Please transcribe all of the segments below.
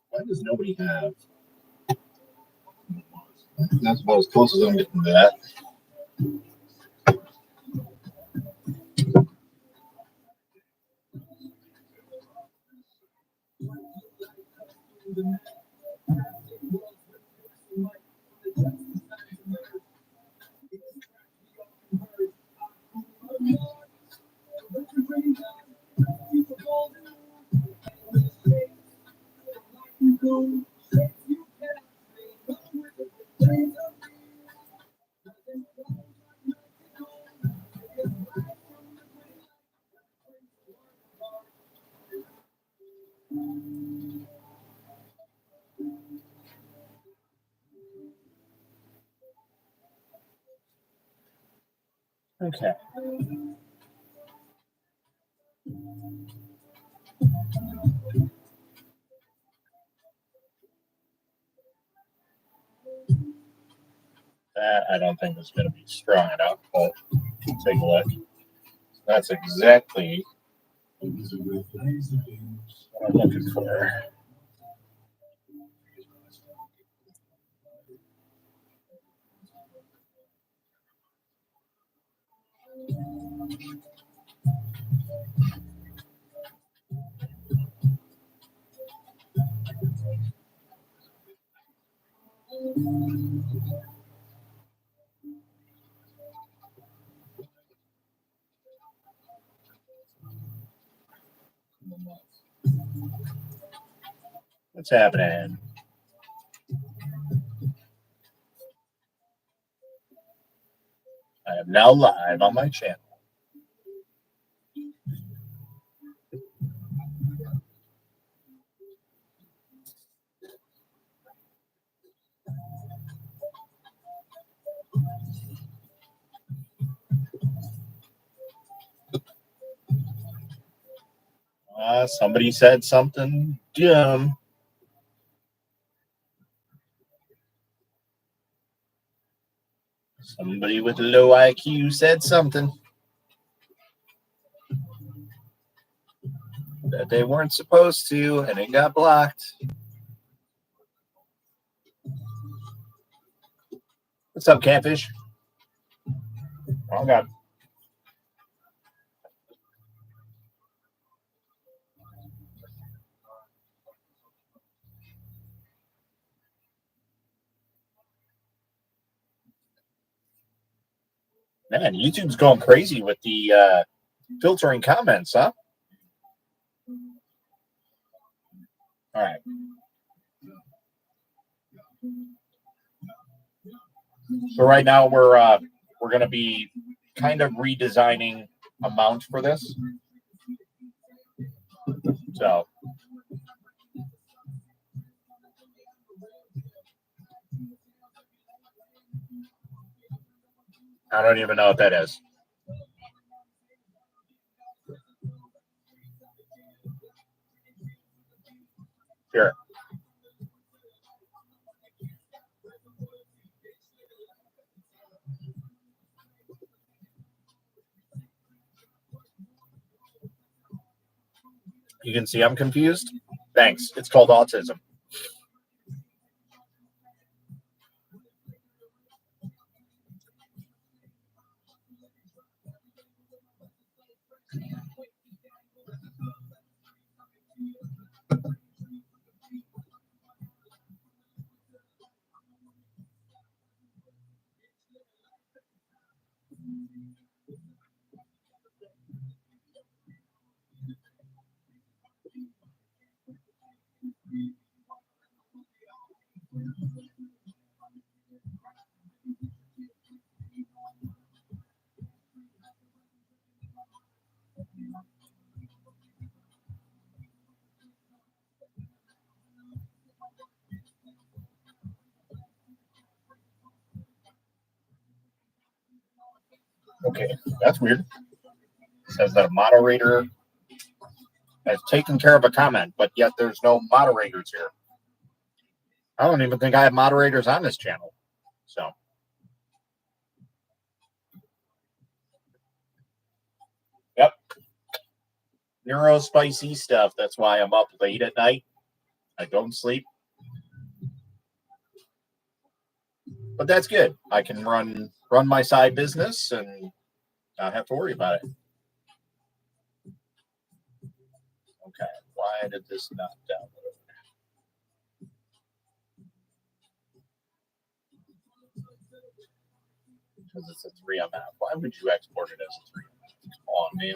Why does nobody have? That's about as close as I'm getting to that. Okay. That I don't think is going to be strong enough, but take a look. That's exactly what I'm looking for. What's happening? I am now live on my channel. Somebody said something dumb. Somebody with a low IQ said something that they weren't supposed to, and it got blocked. What's up, Catfish? Oh, God. Man, YouTube's going crazy with the filtering comments, huh? All right. So right now we're going to be kind of redesigning a mount for this. So I don't even know what that is. Here. You can see I'm confused. Thanks. It's called autism. Okay, that's weird. It says that a moderator has taken care of a comment, but yet there's no moderators here. I don't even think I have moderators on this channel. So, yep. Neuro spicy stuff. That's why I'm up late at night. I don't sleep. But that's good. I can run my side business and not have to worry about it. Okay. Why did this not download? Because it's a 3MF. Why would you export it as a 3MF? Come on, man.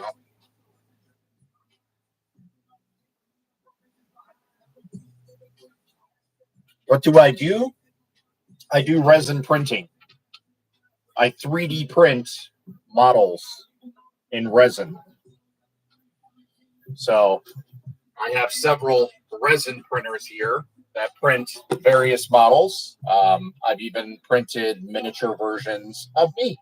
What do? I do resin printing. I 3D print models in resin. So I have several resin printers here that print various models. I've even printed miniature versions of me.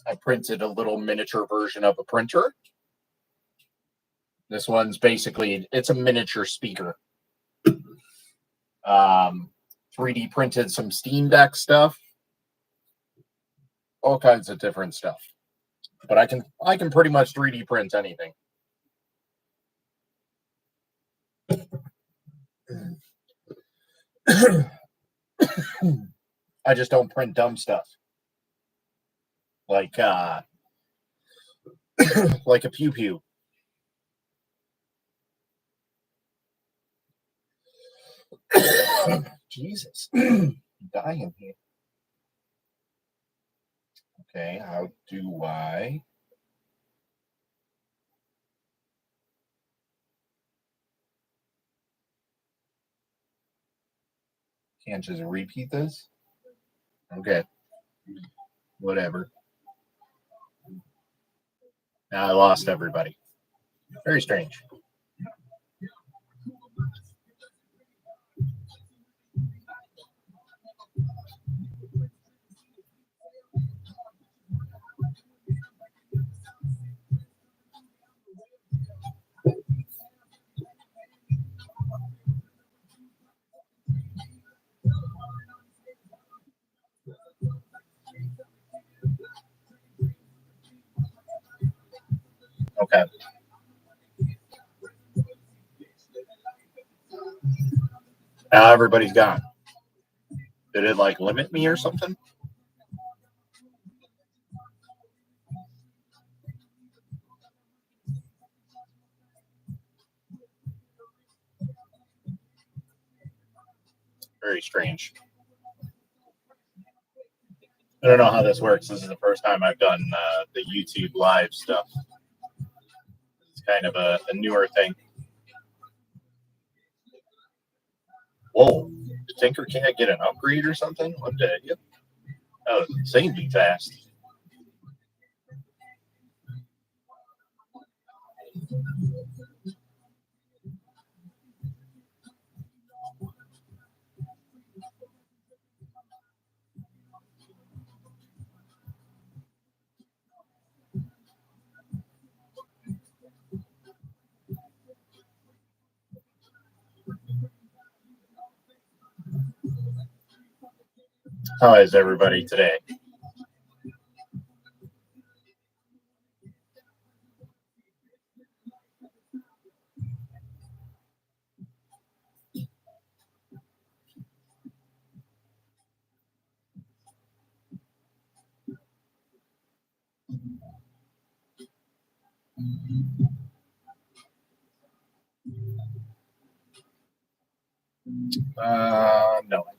I printed a little miniature version of a printer. This one's basically, it's a miniature speaker. 3D printed some Steam Deck stuff. All kinds of different stuff. But I can pretty much 3D print anything. I just don't print dumb stuff. Like like a pew pew. Jesus. I'm dying here. Okay, how do I? Can't just repeat this? Okay. Whatever. Now I lost everybody. Very strange. Okay. Now everybody's gone. Did it like limit me or something? Very strange. I don't know how this works. This is the first time I've done the YouTube live stuff. It's kind of a newer thing. Whoa. Did Tinkercad get an upgrade or something? What the heck? That was insanely fast. How is everybody today?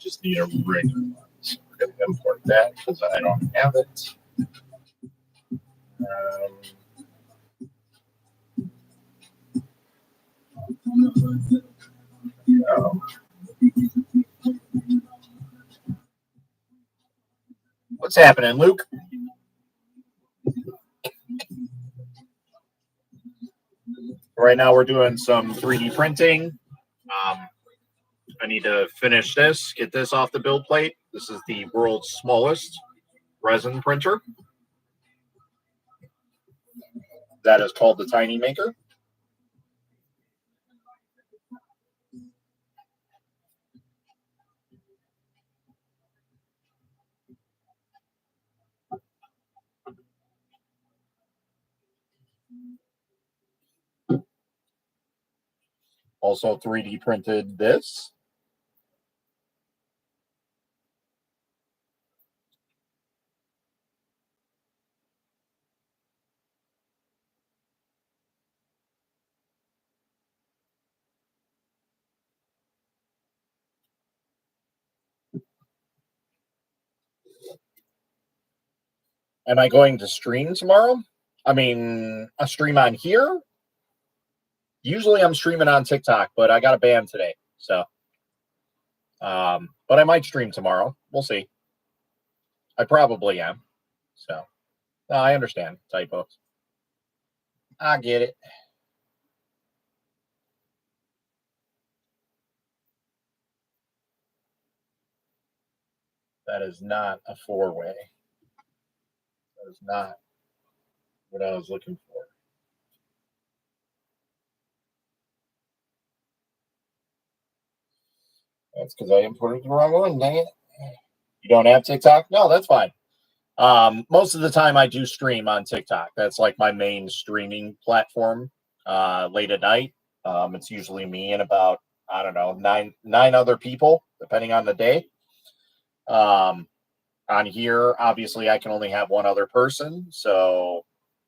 just need a regular one. So we're going to import that because I don't have it. What's happening, Luke? Right now we're doing some 3D printing. I need to finish this, get this off the build plate. This is the world's smallest resin printer. That is called the Tiny Maker. Also 3D printed this. Am I going to stream tomorrow? I mean, a stream on here? Usually I'm streaming on TikTok, but I got a ban today. So, but I might stream tomorrow. We'll see. I probably am. So, I understand typos. I get it. That is not a 4-way. That is not what I was looking for. That's because I imported the wrong one, dang it. You don't have TikTok? No, that's fine. Most of the time I do stream on TikTok. That's like my main streaming platform late at night. It's usually me and about, I don't know, nine other people, depending on the day. On here, obviously, I can only have one other person. So,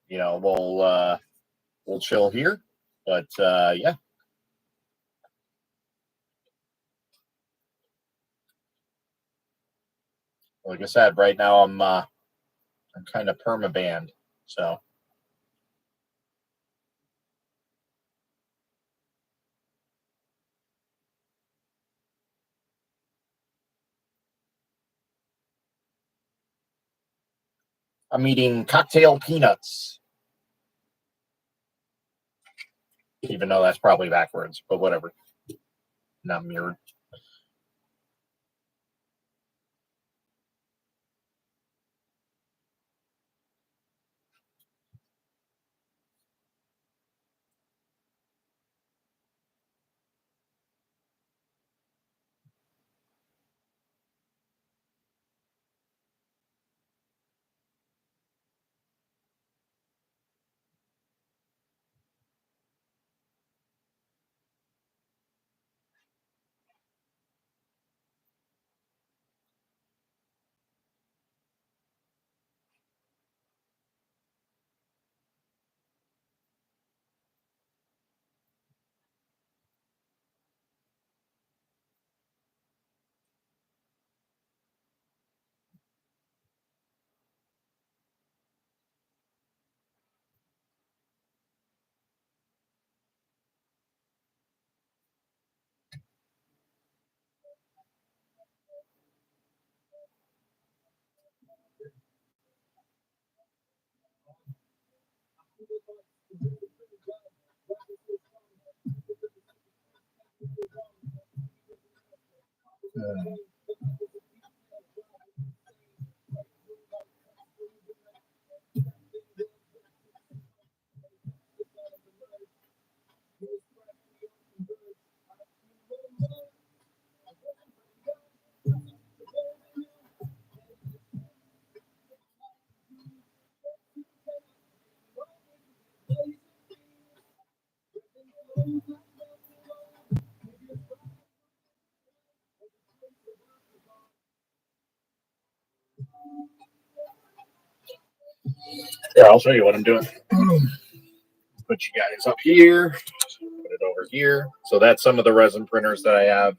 you know, we'll chill here. But, yeah. Like I said, right now I'm kind of perma-banned. So. I'm eating cocktail peanuts. Even though that's probably backwards, but whatever. Not mirrored. Yeah, I'll show you what I'm doing. Put you guys up here, put it over here. So that's some of the resin printers that I have.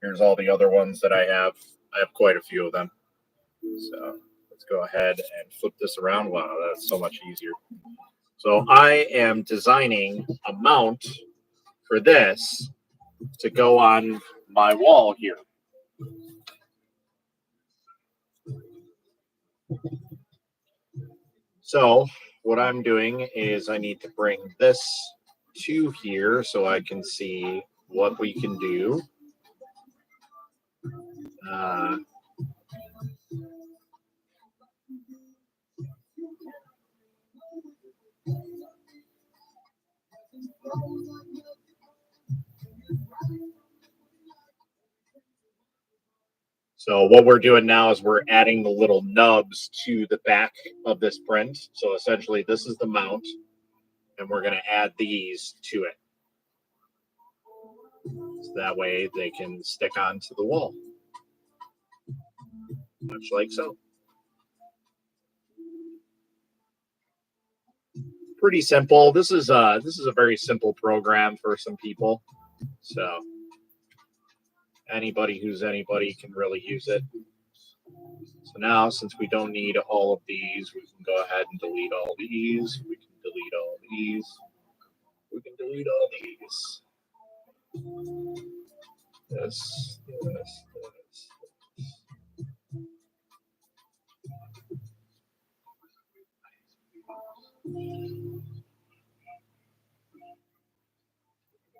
Here's all the other ones that I have. I have quite a few of them. So let's go ahead and flip this around. Wow, that's so much easier. So I am designing a mount for this to go on my wall here. So what I'm doing is I need to bring this to here so I can see what we can do. So what we're doing now is we're adding the little nubs to the back of this print. So essentially this is the mount and we're going to add these to it. So that way they can stick onto the wall. Much like so. Pretty simple. This is a very simple program for some people. So anybody who's anybody can really use it. So now, since we don't need all of these, we can go ahead and delete all these. We can delete all these. We can delete all these. This.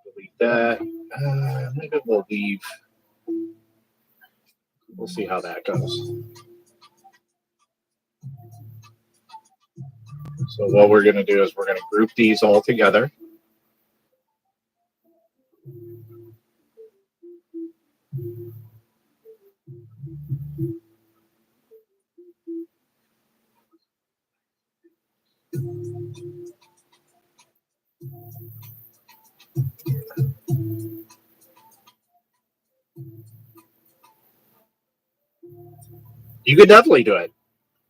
Delete that. Maybe we'll leave. We'll see how that goes. So what we're going to do is we're going to group these all together. You could definitely do it.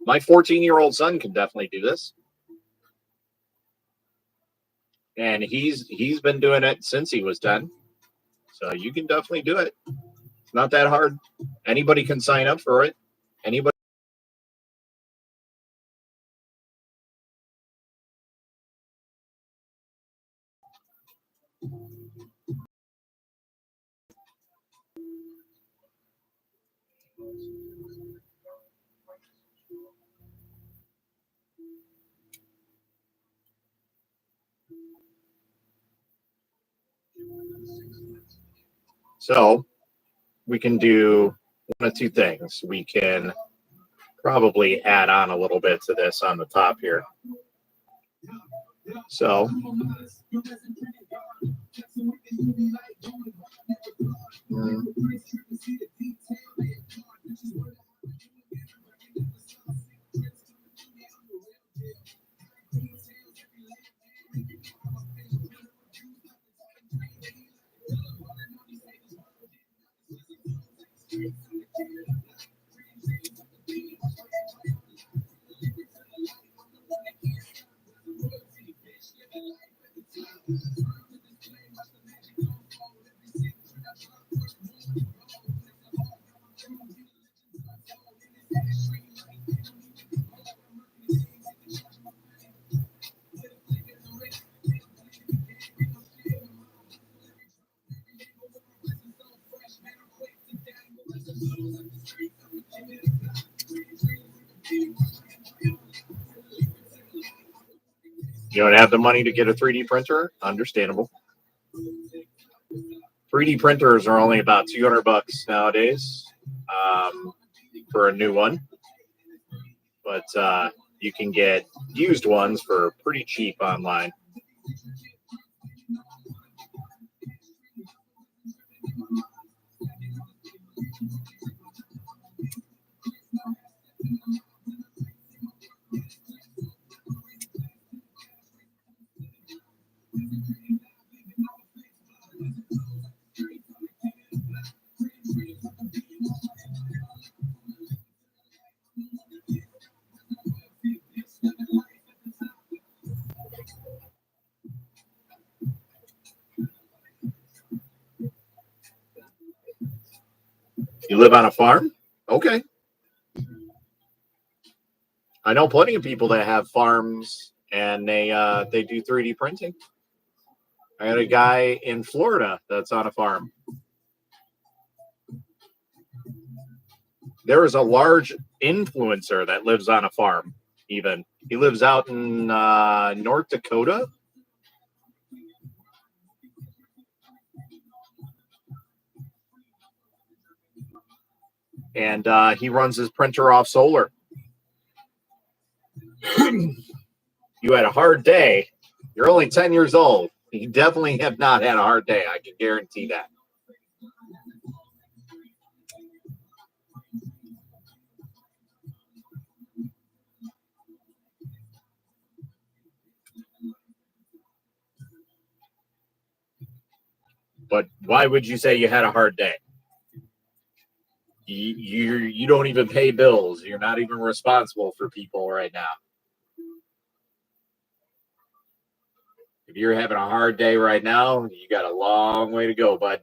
My 14-year-old son can definitely do this. And he's been doing it since he was 10. So you can definitely do it. It's not that hard. Anybody can sign up for it. Anybody. So we can do one of two things. We can probably add on a little bit to this on the top here. So you don't have the money to get a 3D printer? Understandable. 3D printers are only about $200 nowadays for a new one. But you can get used ones for pretty cheap online. You live on a farm? Okay. I know plenty of people that have farms and they do 3D printing. I got a guy in Florida that's on a farm. There is a large influencer that lives on a farm, even. He lives out in North Dakota. And he runs his printer off solar. You had a hard day. You're only 10 years old. You definitely have not had a hard day. I can guarantee that. But why would you say you had a hard day? You don't even pay bills. You're not even responsible for people right now. If you're having a hard day right now, you got a long way to go, bud.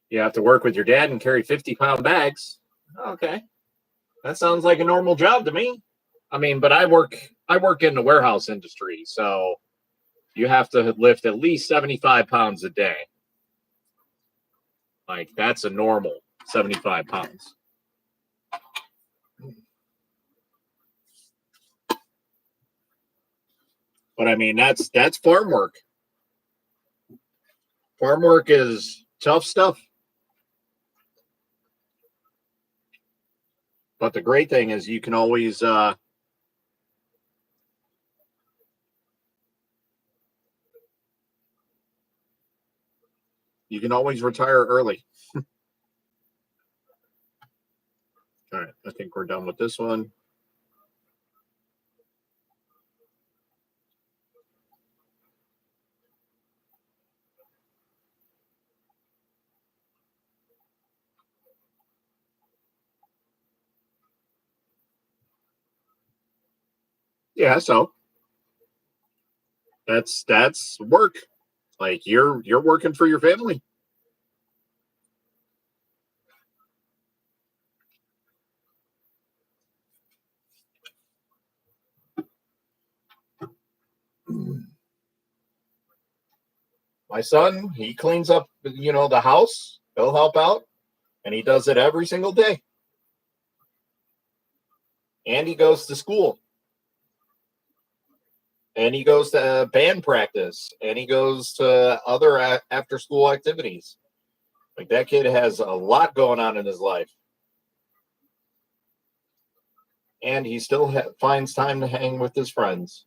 You have to work with your dad and carry 50-pound bags. Okay. That sounds like a normal job to me. I mean, but I work in the warehouse industry, so you have to lift at least 75 pounds a day. Like that's a normal 75 pounds. But I mean, that's farm work. Farm work is tough stuff. But the great thing is you can always retire early. All right, I think we're done with this one. Yeah, so that's work. Like you're working for your family. My son, he cleans up, the house. He'll help out, and he does it every single day. And he goes to school. And he goes to band practice, and he goes to other after school activities. Like that kid has a lot going on in his life. And he still finds time to hang with his friends.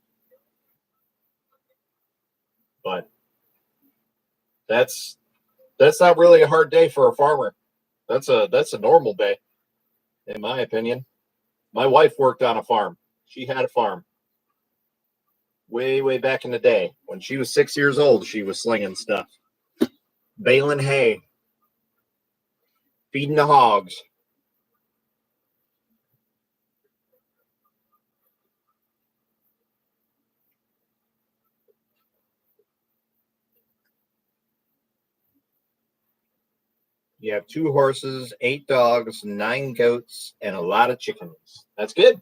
But that's not really a hard day for a farmer. That's a normal day, in my opinion. My wife worked on a farm. She had a farm. Way back in the day. When she was 6 years old, she was slinging stuff. Baling hay. Feeding the hogs. You have 2 horses, 8 dogs, 9 goats, and a lot of chickens. That's good.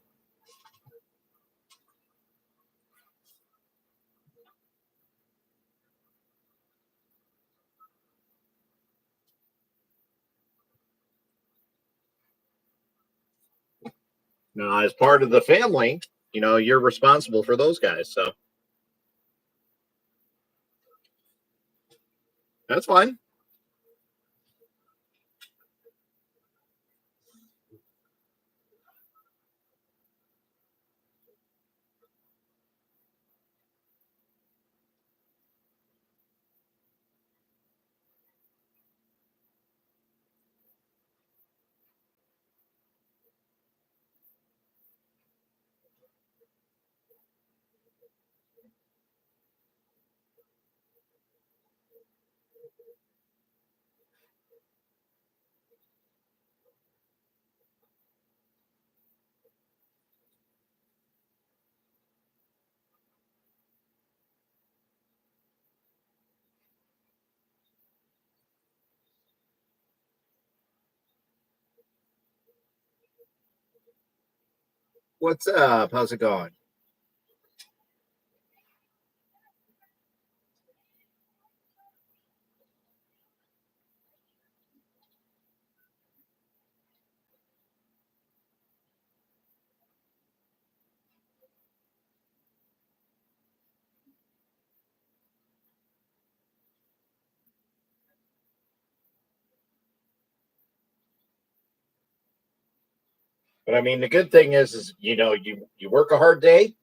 Now, as part of the family, you're responsible for those guys. So that's fine. What's up? How's it going? But I mean, the good thing is you work a hard day,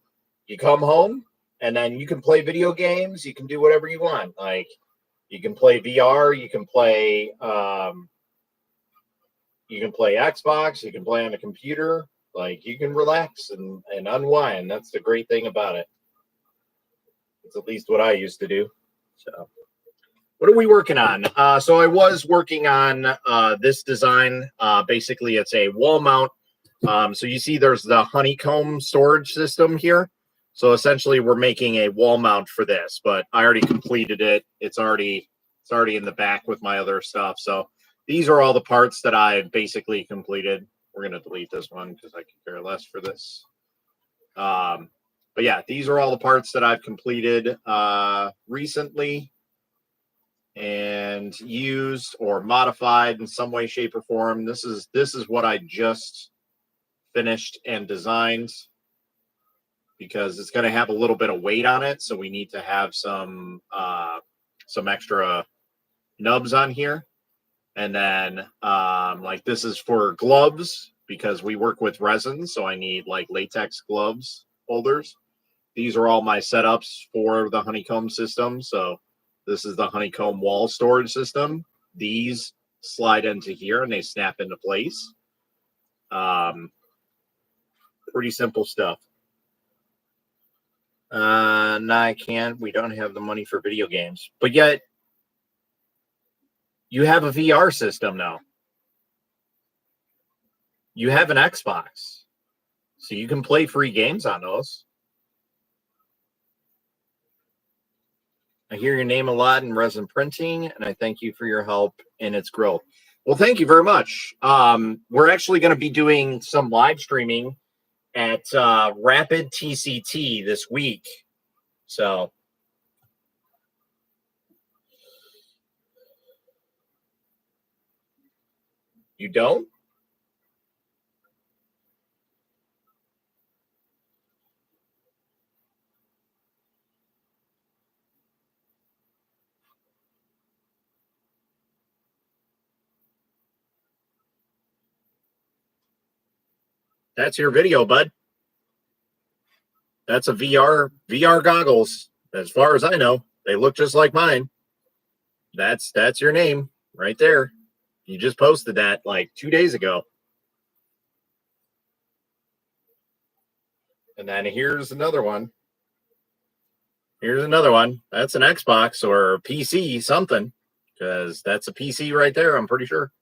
you come home, and then you can play video games. You can do whatever you want. Like you can play VR, you can play Xbox, you can play on a computer. Like you can relax and unwind. That's the great thing about it. It's at least what I used to do. So, what are we working on? So I was working on this design. Basically, it's a wall mount. So you see, there's the honeycomb storage system here. So essentially, we're making a wall mount for this, but I already completed it. It's already in the back with my other stuff. So these are all the parts that I basically completed. We're gonna delete this one because I can care less for this. But yeah, these are all the parts that I've completed recently and used or modified in some way, shape, or form. This is what I just finished and designed because it's going to have a little bit of weight on it, so we need to have some extra nubs on here. And then like this is for gloves because we work with resin, so I need like latex gloves holders. These are all my setups for the honeycomb system. So this is the honeycomb wall storage system. These slide into here and they snap into place. Pretty simple stuff. No, I can't. We don't have the money for video games. But yet, you have a VR system now. You have an Xbox. So you can play free games on those. I hear your name a lot in resin printing, and I thank you for your help in its growth. Well, thank you very much. We're actually going to be doing some live streaming at Rapid TCT this week. So you don't? That's your video, bud. That's a VR goggles. As far as I know, they look just like mine. That's your name right there. You just posted that like 2 days ago. And then here's another one. Here's another one. That's an Xbox or PC something, because that's a PC right there, I'm pretty sure.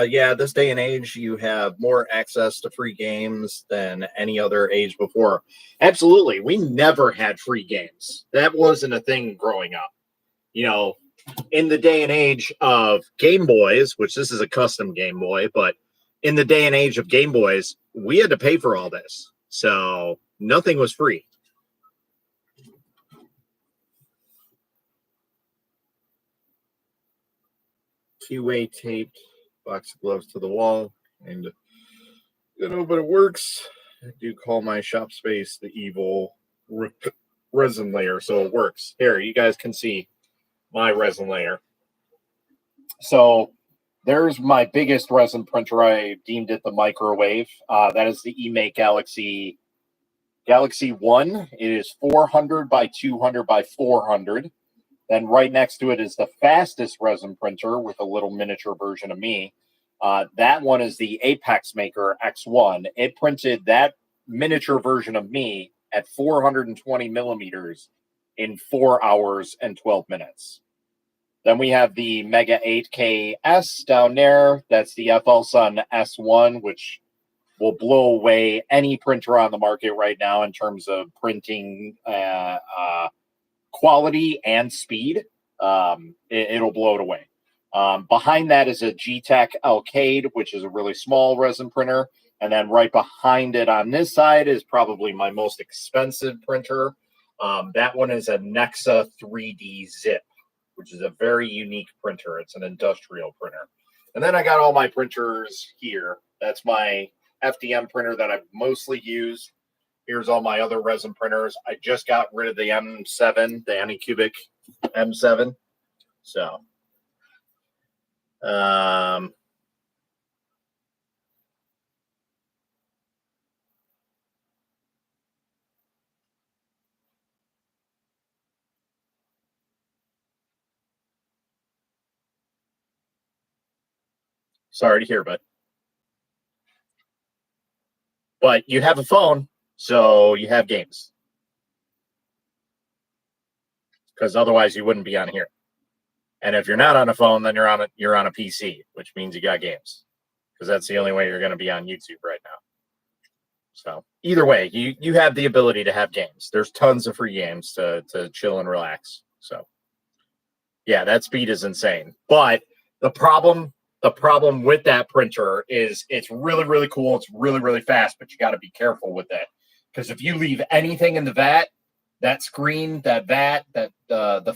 Yeah, this day and age, you have more access to free games than any other age before. Absolutely. We never had free games. That wasn't a thing growing up. You know, in the day and age of Game Boys, which this is a custom Game Boy, but in the day and age of Game Boys, we had to pay for all this. So nothing was free. Two-way taped box of gloves to the wall, and but it works. I do call my shop space the evil resin layer, so it works. Here, you guys can see my resin layer. So there's my biggest resin printer. I deemed it the microwave. That is the eMake Galaxy 1. It is 400 by 200 by 400. Then right next to it is the fastest resin printer with a little miniature version of me. That one is the Apex Maker X1. It printed that miniature version of me at 420 millimeters in 4 hours and 12 minutes. Then we have the Mega 8K-S down there. That's the FL Sun S1, which will blow away any printer on the market right now in terms of printing quality and speed. It'll blow it away. Behind that is a G-Tech Alcade, which is a really small resin printer. And then right behind it on this side is probably my most expensive printer. That one is a Nexa 3D Zip, which is a very unique printer. It's an industrial printer. And then I got all my printers here. That's my FDM printer that I've mostly used. Here's all my other resin printers. I just got rid of the M7, the Anycubic M7. So, sorry to hear, but you have a phone, so you have games. Because otherwise you wouldn't be on here. And if you're not on a phone, then you're on a PC, which means you got games. Because that's the only way you're going to be on YouTube right now. So either way, you have the ability to have games. There's tons of free games to chill and relax. So yeah, that speed is insane. But the problem with that printer is it's really, really cool. It's really, really fast, but you got to be careful with that. Because if you leave anything in the vat, that screen, that vat, the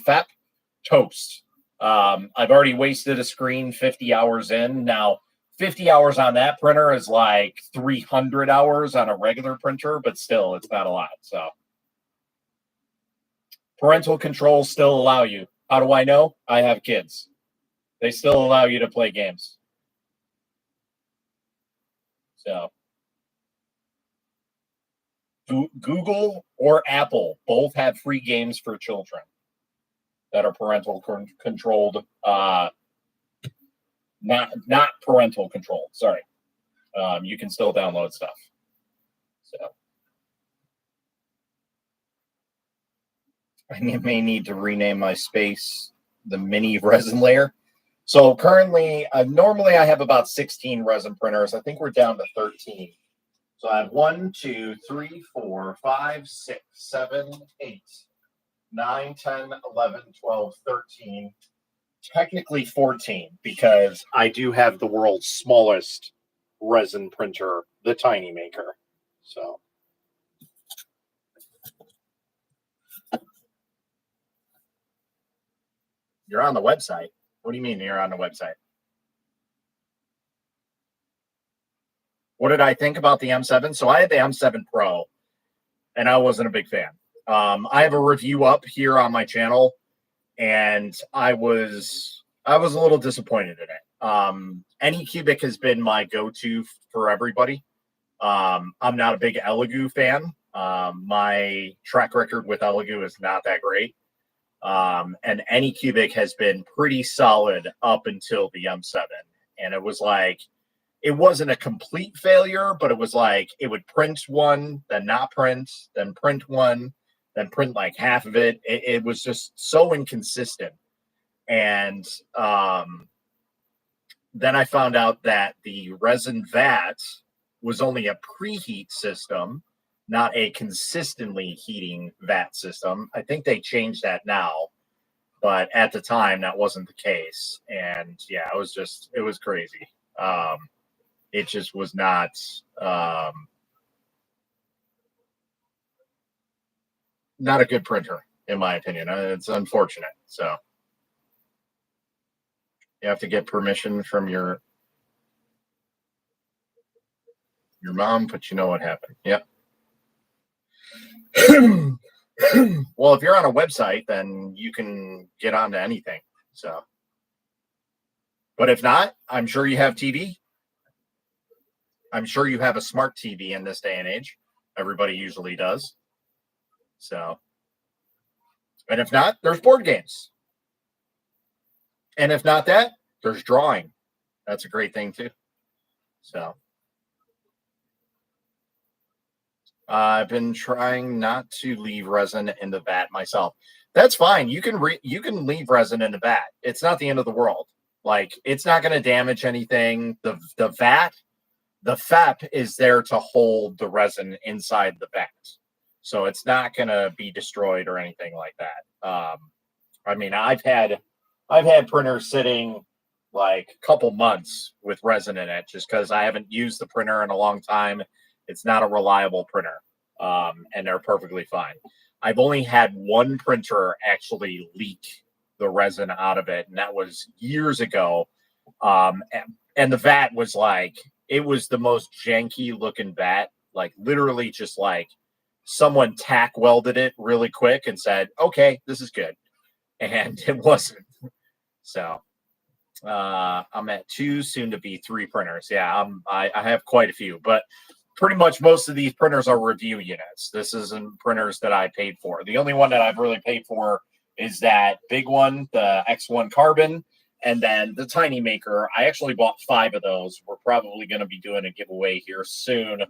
FEP, toast. I've already wasted a screen 50 hours in. Now, 50 hours on that printer is like 300 hours on a regular printer, but still, it's not a lot. So, parental controls still allow you. How do I know? I have kids. They still allow you to play games. So, Google or Apple both have free games for children that are parental controlled. Not parental controlled. Sorry. You can still download stuff. So I may need to rename my space the mini resin layer. So currently, normally I have about 16 resin printers. I think we're down to 13. So I have 1, 2, 3, 4, 5, 6, 7, 8, 9, 10, 11, 12, 13. Technically 14, because I do have the world's smallest resin printer, the Tiny Maker. So you're on the website. What do you mean you're on the website? What did I think about the M7? So I had the M7 Pro, and I wasn't a big fan. I have a review up here on my channel, and I was a little disappointed in it. Anycubic has been my go-to for everybody. I'm not a big Elegoo fan. My track record with Elegoo is not that great. And Anycubic has been pretty solid up until the M7. And it was like, it wasn't a complete failure, but it was like it would print one, then not print, then print one, then print like half of it. It was just so inconsistent. And then I found out that the resin vat was only a preheat system, not a consistently heating vat system. I think they changed that now, but at the time that wasn't the case. And yeah, it was crazy. It just was not, not a good printer, in my opinion. It's unfortunate. So you have to get permission from your mom, but you know what happened. Yep. Well, if you're on a website, then you can get onto anything. So, but if not, I'm sure you have TV. I'm sure you have a smart TV in this day and age. Everybody usually does. So, and if not, there's board games. And if not that, there's drawing. That's a great thing too. So I've been trying not to leave resin in the vat myself. That's fine. You can leave resin in the vat. It's not the end of the world. Like, it's not going to damage anything. The vat, the FEP is there to hold the resin inside the vat, so it's not going to be destroyed or anything like that. I mean, I've had printers sitting like a couple months with resin in it just because I haven't used the printer in a long time. It's not a reliable printer, and they're perfectly fine. I've only had one printer actually leak the resin out of it, and that was years ago. And the vat was like, it was the most janky looking vat, like literally just like someone tack welded it really quick and said, okay, this is good. And it wasn't. So I'm at 2, soon to be 3 printers. Yeah, I have quite a few, but pretty much most of these printers are review units. This isn't printers that I paid for. The only one that I've really paid for is that big one, the X1 Carbon, and then the Tiny Maker. I actually bought 5 of those. We're probably going to be doing a giveaway here soon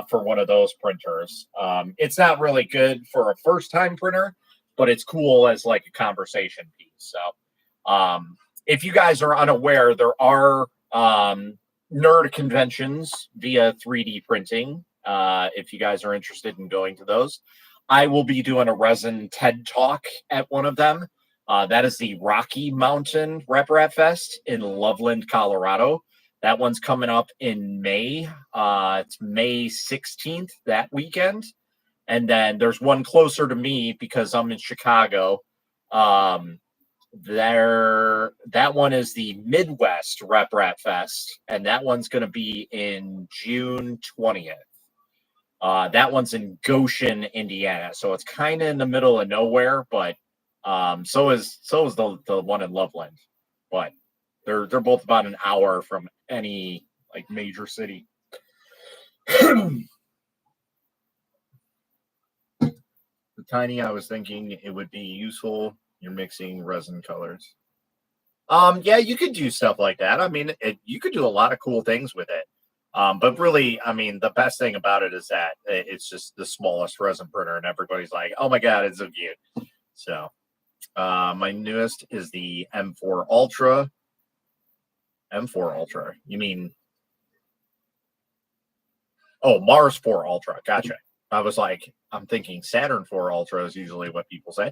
for one of those printers. It's not really good for a first-time printer, but it's cool as like a conversation piece. So if you guys are unaware, there are nerd conventions via 3D printing. If you guys are interested in going to those, I will be doing a resin TED Talk at one of them. That is the Rocky Mountain Rep Rat Fest in Loveland, Colorado. That one's coming up in May. It's May 16th, that weekend. And then there's one closer to me because I'm in Chicago. That one is the Midwest Rep Rat Fest, and that one's going to be in June 20th. That one's in Goshen, Indiana, so it's kind of in the middle of nowhere, but so is the one in Loveland, but they're both about an hour from any like major city. The Tiny, I was thinking it would be useful. You're mixing resin colors. Yeah, you could do stuff like that. I mean, you could do a lot of cool things with it. But really, I mean, the best thing about it is that it's just the smallest resin printer, and everybody's like, "Oh my god, it's so cute." So, my newest is the M4 Ultra. M4 Ultra. You mean? Oh, Mars 4 Ultra. Gotcha. I was like, I'm thinking Saturn 4 Ultra is usually what people say.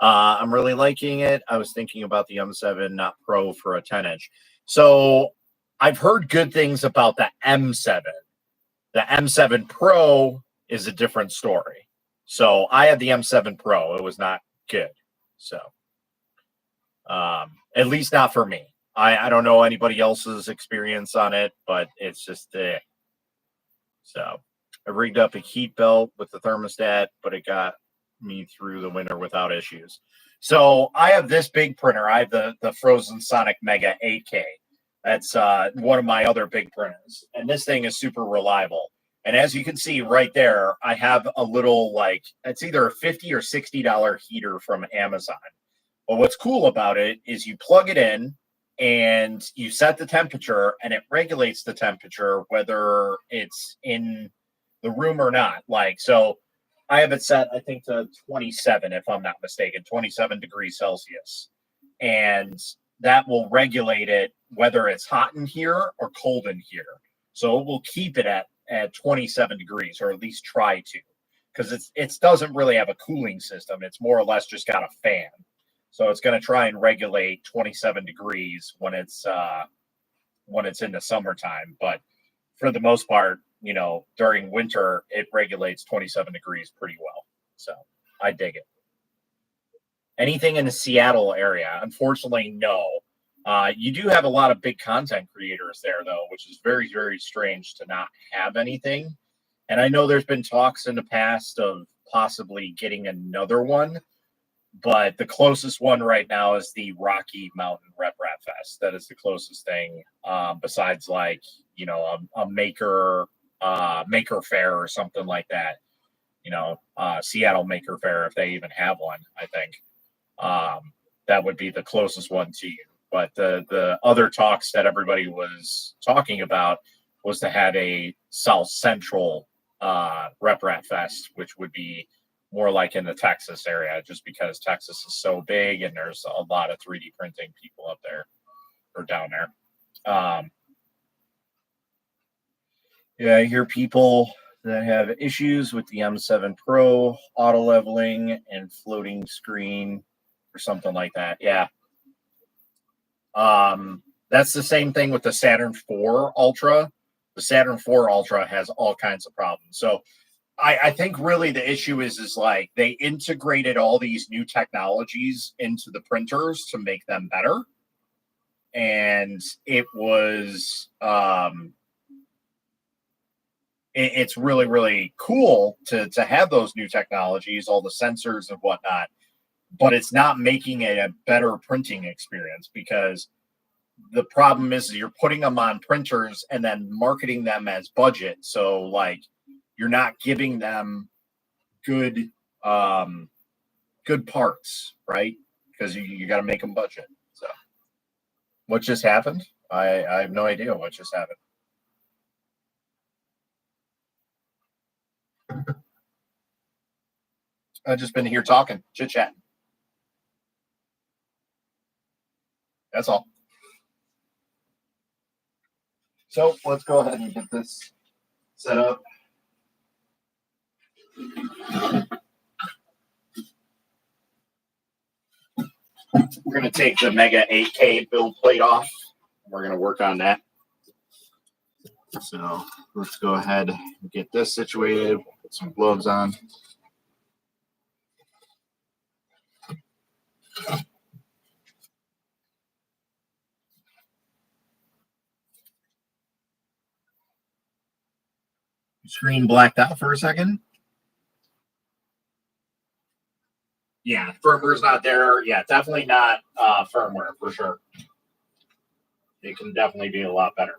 I'm really liking it. I was thinking about the M7, not Pro, for a 10-inch. So I've heard good things about the M7. The M7 Pro is a different story. So I had the M7 Pro. It was not good. So at least not for me. I don't know anybody else's experience on it, but it's just So I rigged up a heat belt with the thermostat, but it got me through the winter without issues. So I have this big printer. I have the Frozen Sonic Mega 8K. That's one of my other big printers. And this thing is super reliable. And as you can see right there, I have a little, like, it's either a $50 or $60 heater from Amazon. But what's cool about it is you plug it in and you set the temperature, and it regulates the temperature whether it's in the room or not. Like, so I have it set, I think, to 27, if I'm not mistaken, 27 degrees Celsius. And that will regulate it whether it's hot in here or cold in here. So it will keep it at 27 degrees, or at least try to, because it doesn't really have a cooling system. It's more or less just got a fan. So it's going to try and regulate 27 degrees when it's in the summertime. But for the most part, you know, during winter, it regulates 27 degrees pretty well. So I dig it. Anything in the Seattle area? Unfortunately, no. You do have a lot of big content creators there, though, which is very, very strange to not have anything. And I know there's been talks in the past of possibly getting another one, but the closest one right now is the Rocky Mountain Rep Rat Fest. That is the closest thing, besides, like, you know, a maker fair or something like that. You know, Seattle Maker Fair, if they even have one. I think that would be the closest one to you. But the other talks that everybody was talking about was to have a South Central Rep Rat Fest, which would be more like in the Texas area, just because Texas is so big and there's a lot of 3D printing people up there or down there. Yeah, I hear people that have issues with the M7 Pro auto leveling and floating screen or something like that. Yeah. That's the same thing with the Saturn IV Ultra. The Saturn IV Ultra has all kinds of problems. So I think really the issue is like they integrated all these new technologies into the printers to make them better. And it was it's really, really cool to have those new technologies, all the sensors and whatnot, but it's not making it a better printing experience because the problem is you're putting them on printers and then marketing them as budget. So like you're not giving them good good parts, right? Because you got to make them budget. So what just happened? I have no idea what just happened. I've just been here talking, chit-chatting. That's all. So let's go ahead and get this set up. We're going to take the Mega 8K build plate off. We're going to work on that. So let's go ahead and get this situated. Put some gloves on. Screen blacked out for a second. Yeah, firmware's not there. Yeah, definitely not firmware for sure. It can definitely be a lot better.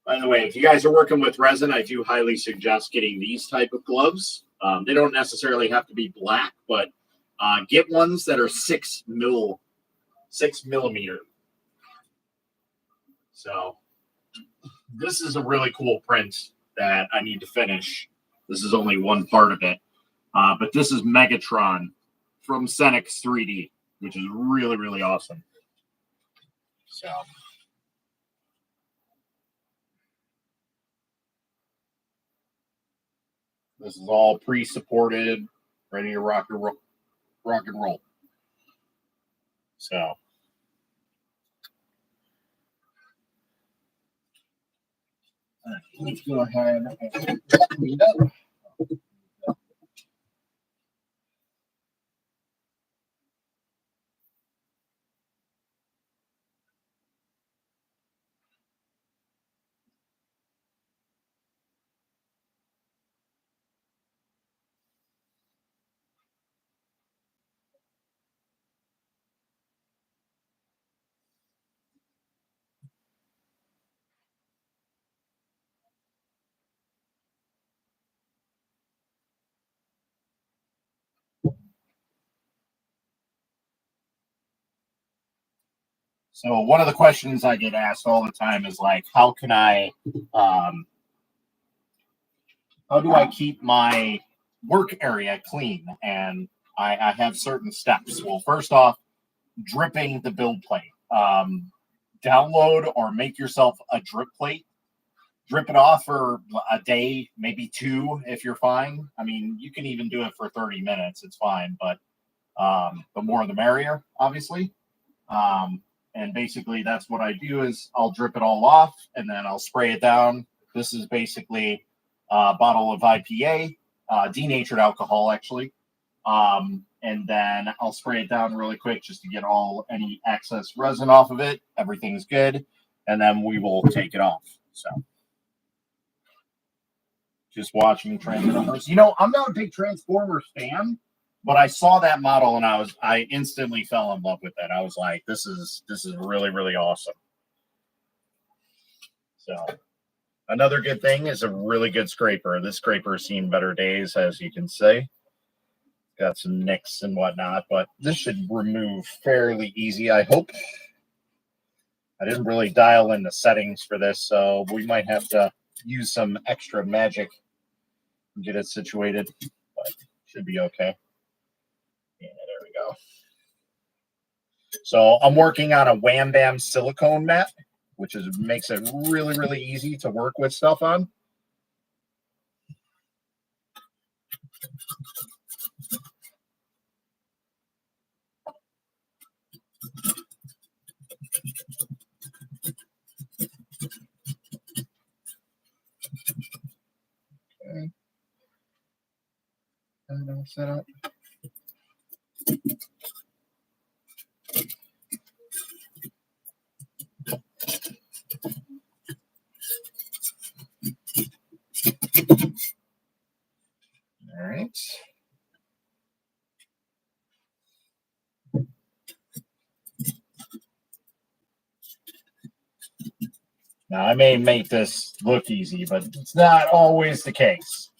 By the way, if you guys are working with resin, I do highly suggest getting these type of gloves. They don't necessarily have to be black, but get ones that are 6 millimeter. So this is a really cool print that I need to finish. This is only one part of it. But this is Megatron from Xenix 3D, which is really, really awesome. So this is all pre-supported, ready to rock and roll. So let's go ahead and clean up. So one of the questions I get asked all the time is like, how do I keep my work area clean? And I have certain steps. Well, first off, dripping the build plate. Download or make yourself a drip plate. Drip it off for a day, maybe 2 if you're fine. I mean, you can even do it for 30 minutes. It's fine, but the more the merrier, obviously. And basically that's what I do is I'll drip it all off and then I'll spray it down. This is basically a bottle of IPA, denatured alcohol actually. And then I'll spray it down really quick just to get any excess resin off of it. Everything's good. And then we will take it off. So just watching Transformers. I'm not a big Transformers fan, but I saw that model and I instantly fell in love with it. I was like, this is really, really awesome. So another good thing is a really good scraper. This scraper has seen better days, as you can see. got some nicks and whatnot, but this should remove fairly easy, I hope. I didn't really dial in the settings for this, so we might have to use some extra magic and get it situated, but should be okay. Yeah, there we go. So I'm working on a Wham Bam silicone mat, which makes it really, really easy to work with stuff on. Okay. Set up. All right. Now, I may make this look easy, but it's not always the case.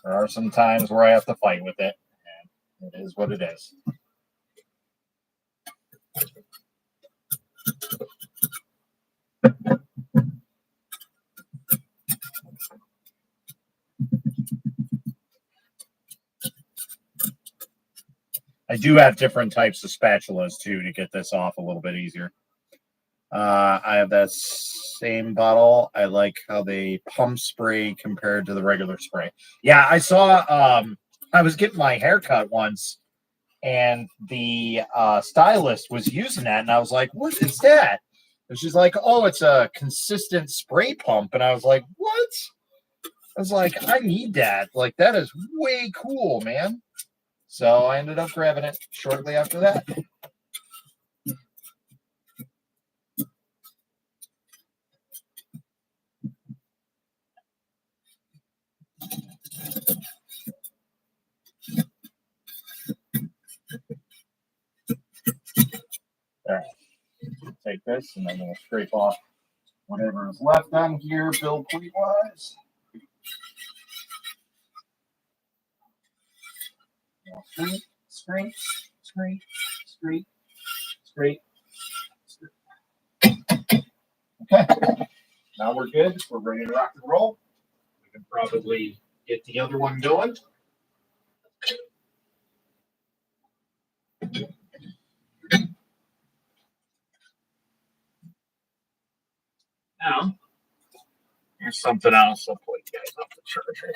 There are some times where I have to fight with it, and it is what it is. I do have different types of spatulas, too, to get this off a little bit easier. I have that same bottle. I like how they pump spray compared to the regular spray. Yeah, I saw, I was getting my hair cut once, and the stylist was using that, and I was like, what is that? And she's like, oh, it's a consistent spray pump. And I was like, what? I was like, I need that. Like, that is way cool, man. So I ended up grabbing it shortly after that. All right. Take this, and then we'll scrape off whatever is left on here, Bill Pleat-wise. Scrape, scrape, scrape, scrape, scrape, scrape. Okay. Now we're good. We're ready to rock and roll. We can probably get the other one going. Now, here's something else. I'll pull you guys off the charger.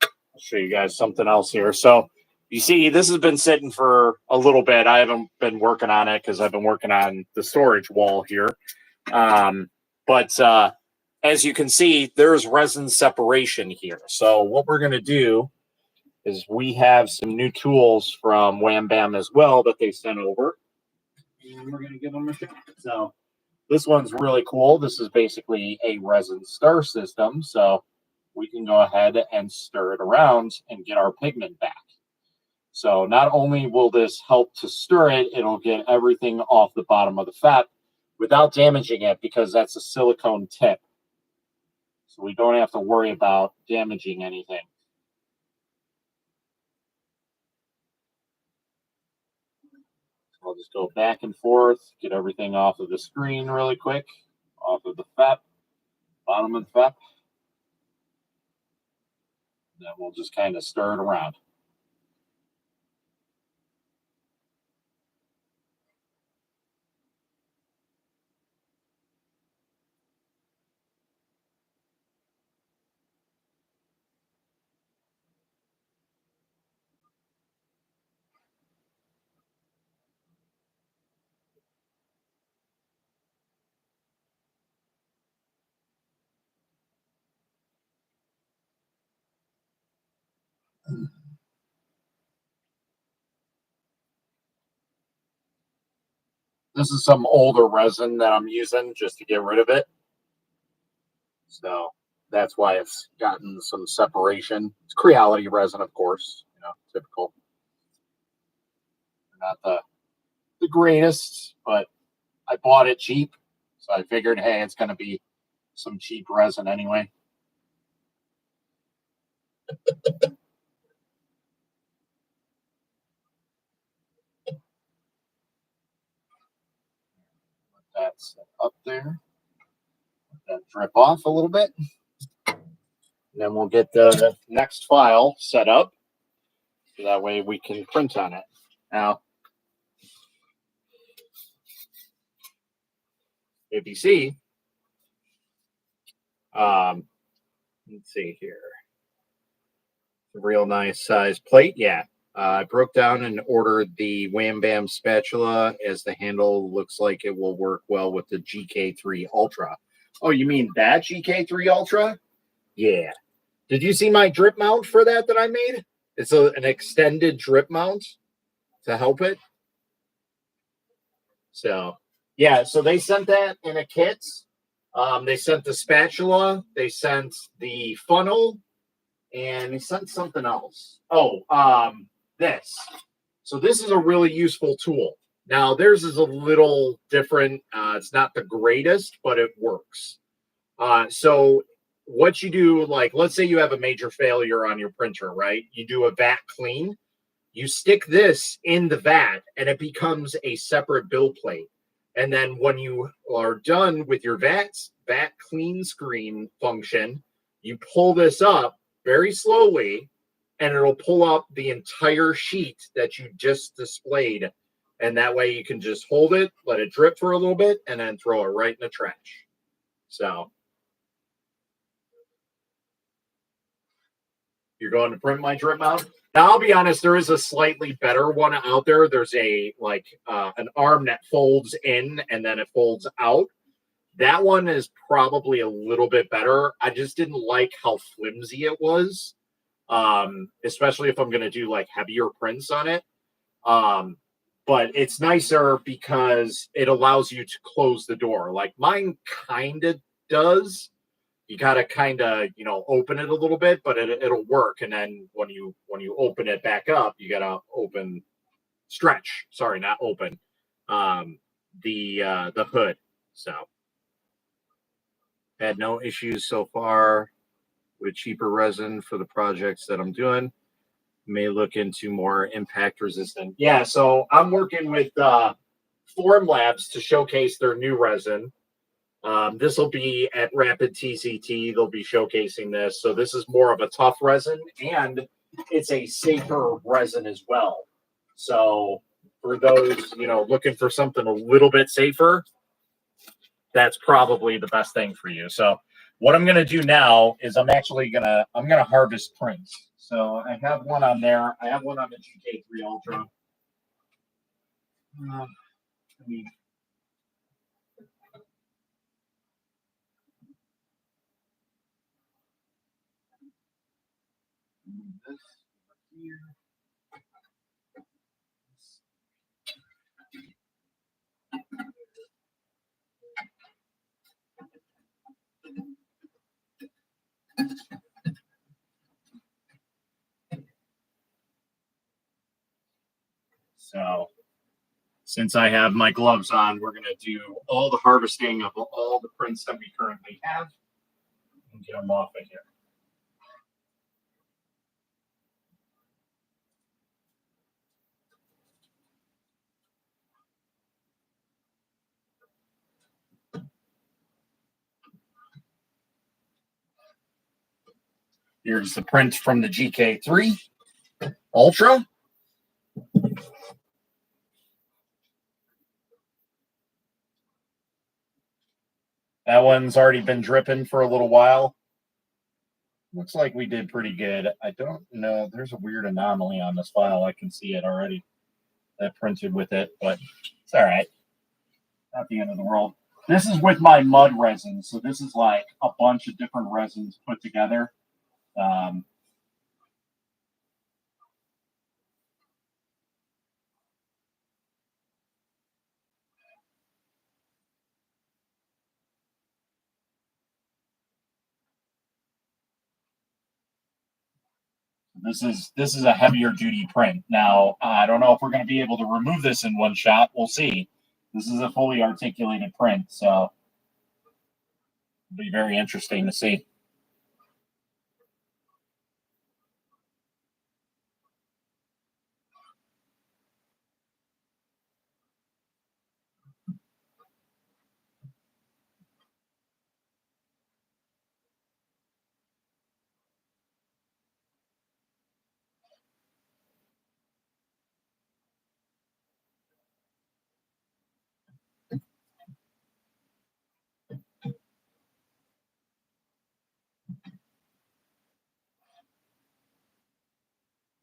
I'll show you guys something else here. So, you see, this has been sitting for a little bit. I haven't been working on it because I've been working on the storage wall here. But as you can see, there's resin separation here. So what we're going to do is we have some new tools from Wham Bam as well that they sent over. And we're going to give them a shot. So this one's really cool. This is basically a resin stir system. So we can go ahead and stir it around and get our pigment back. So not only will this help to stir it, it'll get everything off the bottom of the fat without damaging it because that's a silicone tip. So we don't have to worry about damaging anything. So I'll just go back and forth, get everything off of the screen really quick, off of the fat, bottom of the fat. Then we'll just kind of stir it around. This is some older resin that I'm using just to get rid of it. So that's why it's gotten some separation. It's Creality resin, of course, typical. Not the greatest, but I bought it cheap. So I figured, hey, it's going to be some cheap resin anyway. That's up there. Let that drip off a little bit. Then we'll get the next file set up. So that way we can print on it. Now, if you see, let's see here. A real nice size plate. Yeah. I broke down and ordered the Wham Bam spatula as the handle looks like it will work well with the GK3 Ultra. Oh, you mean that GK3 Ultra? Yeah. Did you see my drip mount for that I made? It's an extended drip mount to help it. So, yeah, so they sent that in a kit. They sent the spatula, they sent the funnel, and they sent something else. Oh, this. So this is a really useful tool. Now, theirs is a little different. It's not the greatest, but it works. So what you do, like, let's say you have a major failure on your printer, right? You do a vat clean. You stick this in the vat, and it becomes a separate bill plate. And then when you are done with your vat clean screen function, you pull this up very slowly, and it'll pull up the entire sheet that you just displayed. And that way you can just hold it, let it drip for a little bit, and then throw it right in the trash. So you're going to print my drip mount? Now, I'll be honest, there is a slightly better one out there. There's a an arm that folds in and then it folds out. That one is probably a little bit better. I just didn't like how flimsy it was, especially if I'm going to do like heavier prints on it. But it's nicer because it allows you to close the door. Like mine kind of does. You gotta kind of open it a little bit, but it'll work. And then when you open it back up, you gotta stretch. Sorry, not open. The hood. So had no issues so far with cheaper resin for the projects that I'm doing. May look into more impact resistant. Yeah, so I'm working with Formlabs to showcase their new resin. This will be at Rapid TCT. They'll be showcasing this. So this is more of a tough resin, and it's a safer resin as well. So for those, looking for something a little bit safer, that's probably the best thing for you. So what I'm going to do now is I'm going to harvest prints. So I have one on there. I have one on the GK3 Ultra. This here. So since I have my gloves on, we're going to do all the harvesting of all the prints that we currently have and get them off of here. Here's the print from the GK3 Ultra. That one's already been dripping for a little while. Looks like we did pretty good. I don't know. There's a weird anomaly on this file. I can see it already. That printed with it, but it's all right. Not the end of the world. This is with my mud resin. So this is like a bunch of different resins put together. This is a heavier duty print. Now, I don't know if we're going to be able to remove this in one shot. We'll see. This is a fully articulated print, so it'll be very interesting to see.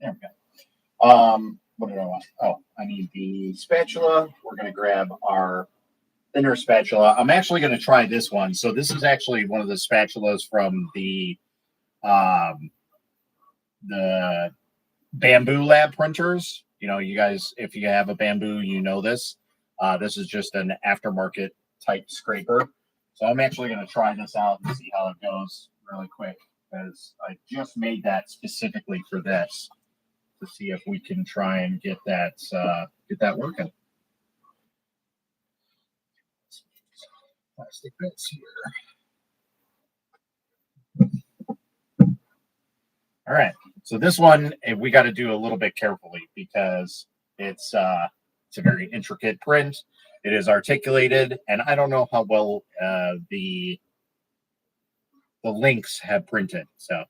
There we go. What did I want? Oh, I need the spatula. We're going to grab our thinner spatula. I'm actually going to try this one. So this is actually one of the spatulas from the Bamboo Lab printers. You know, you guys, if you have a Bamboo, you know this. This is just an aftermarket type scraper. So I'm actually going to try this out and see how it goes really quick, because I just made that specifically for this, to see if we can try and get that working. Plastic bits here. All right. So this one we got to do a little bit carefully, because it's a very intricate print. It is articulated, and I don't know how well the links have printed. So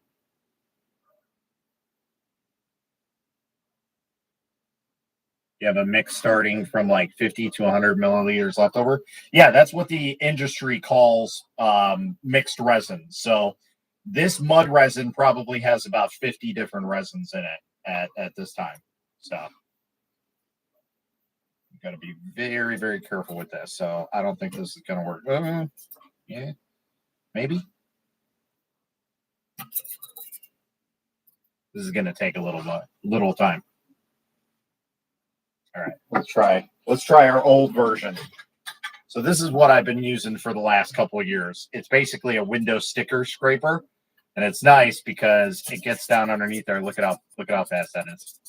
you have a mix starting from like 50 to 100 milliliters left over. Yeah, that's what the industry calls mixed resin. So this mud resin probably has about 50 different resins in it at this time. So you've got to be very, very careful with this. So I don't think this is going to work. Yeah, maybe. This is going to take a little time. All right, let's try our old version. So this is what I've been using for the last couple of years. It's basically a window sticker scraper, and it's nice because it gets down underneath there. Look at how fast that is.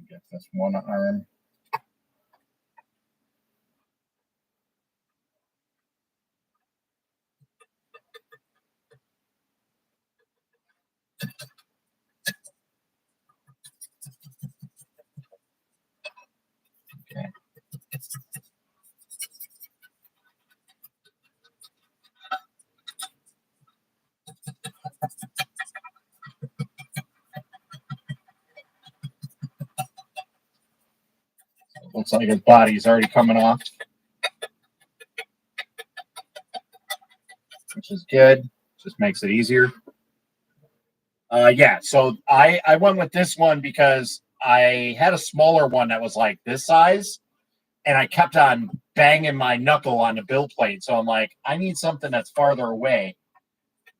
Get this one arm. Okay. Looks like his body's already coming off, which is good. Just makes it easier. Yeah, so I went with this one because I had a smaller one that was like this size, and I kept on banging my knuckle on the build plate. So I'm like, I need something that's farther away,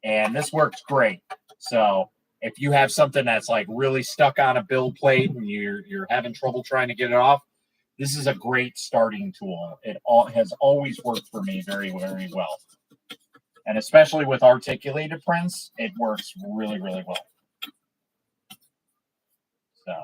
and this works great. So if you have something that's like really stuck on a build plate and you're having trouble trying to get it off, this is a great starting tool. It has always worked for me very, very well. And especially with articulated prints, it works really, really well. So.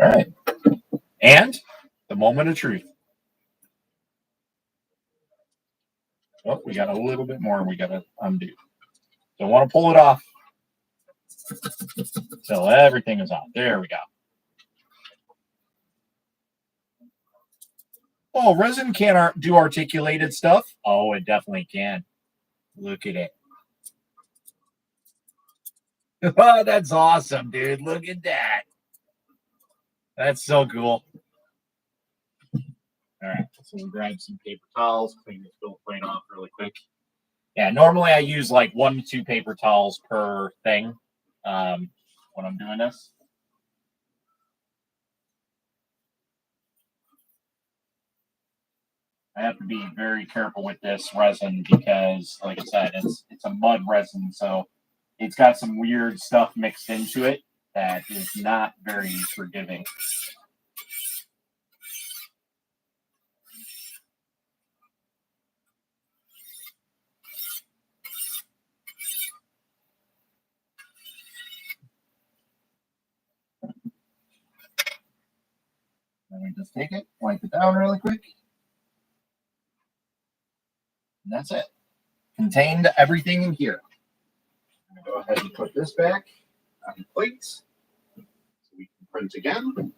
All right. And the moment of truth. Oh, we got a little bit more we got to undo. Don't want to pull it off until everything is on. There we go. Oh, resin can't do articulated stuff. Oh, it definitely can. Look at it. Oh, that's awesome, dude. Look at that. That's so cool. All right, so we'll grab some paper towels, clean this build plate off really quick. Yeah, normally I use like 1 to 2 paper towels per thing. when I'm doing this. I have to be very careful with this resin because, like I said, it's a mud resin, so it's got some weird stuff mixed into it that is not very forgiving. Let me just take it, wipe it down really quick. And that's it. Contained everything in here. I'm going to go ahead and put this back on the plate so we can print again.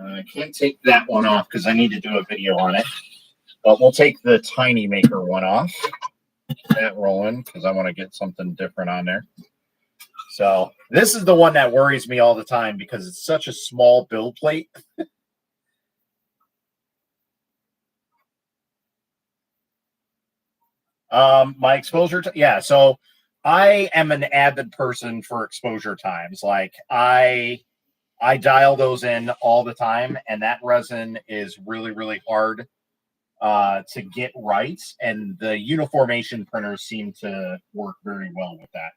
I can't take that one off because I need to do a video on it. But we'll take the Tiny Maker one off. That rolling because I want to get something different on there. So this is the one that worries me all the time because it's such a small build plate. My exposure, yeah. So I am an avid person for exposure times. Like I dial those in all the time, and that resin is really, really hard to get right. And the uniformation printers seem to work very well with that.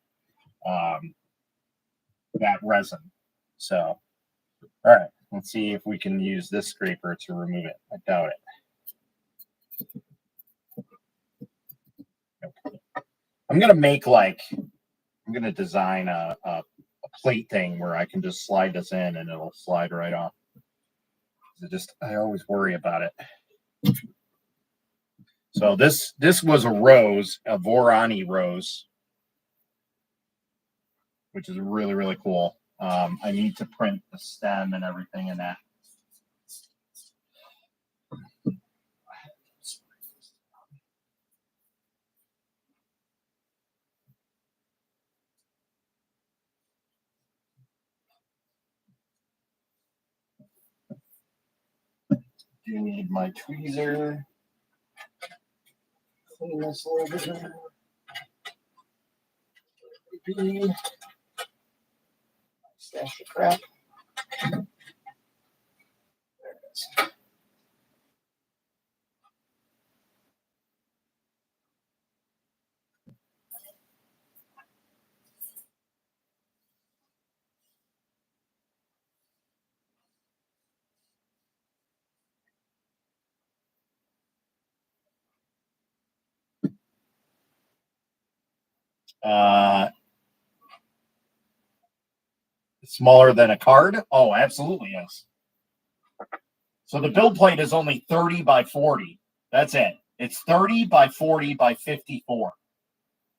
That resin. So, all right, let's see if we can use this scraper to remove it. I doubt it. Nope. I'm gonna design a plate thing where I can just slide this in and it'll slide right off. I always worry about it. So this was a rose, a Vorani rose, which is really, really cool. I need to print the stem and everything in that. Do need my tweezer. Clean this a little bit. Stash of crap. There it is. Smaller than a card? Oh, absolutely, yes. So the build plate is only 30 by 40. That's it. It's 30 by 40 by 54.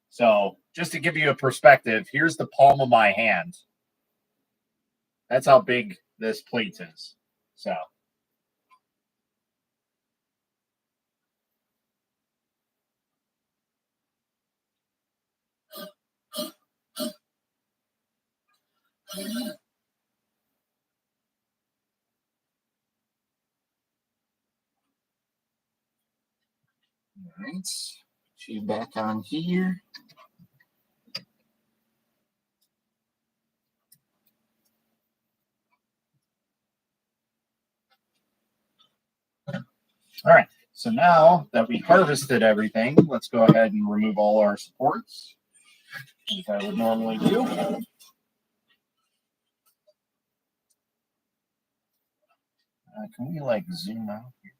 So just to give you a perspective, here's the palm of my hand. That's how big this plate is. So. All right, put you back on here. All right, so now that we harvested everything, let's go ahead and remove all our supports, like I would normally do. Can we like zoom out here?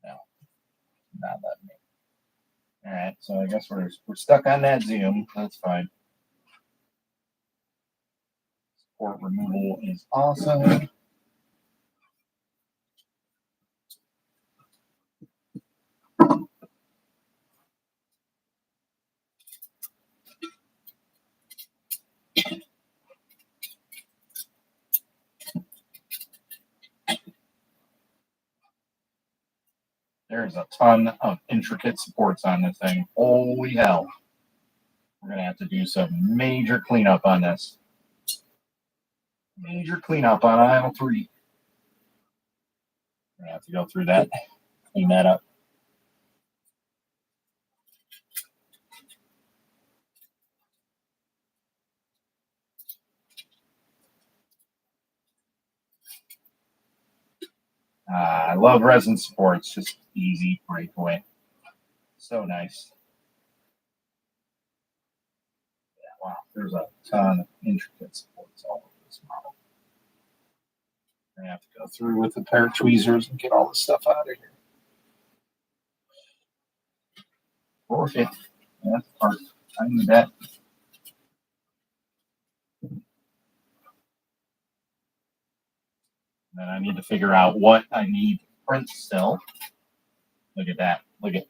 No, not letting me. All right, so I guess we're stuck on that zoom. That's fine. Support removal is awesome. There's a ton of intricate supports on this thing. Holy hell. We're going to have to do some major cleanup on this. Major cleanup on aisle 3. I have to go through that, clean that up. I love resin support. It's just easy breakaway. So nice. Yeah, wow, there's a ton of intricate supports all over this model. I have to go through with a pair of tweezers and get all this stuff out of here. Okay. Yeah, that's part. I need that. Then I need to figure out what I need to print still. Look at that. Look at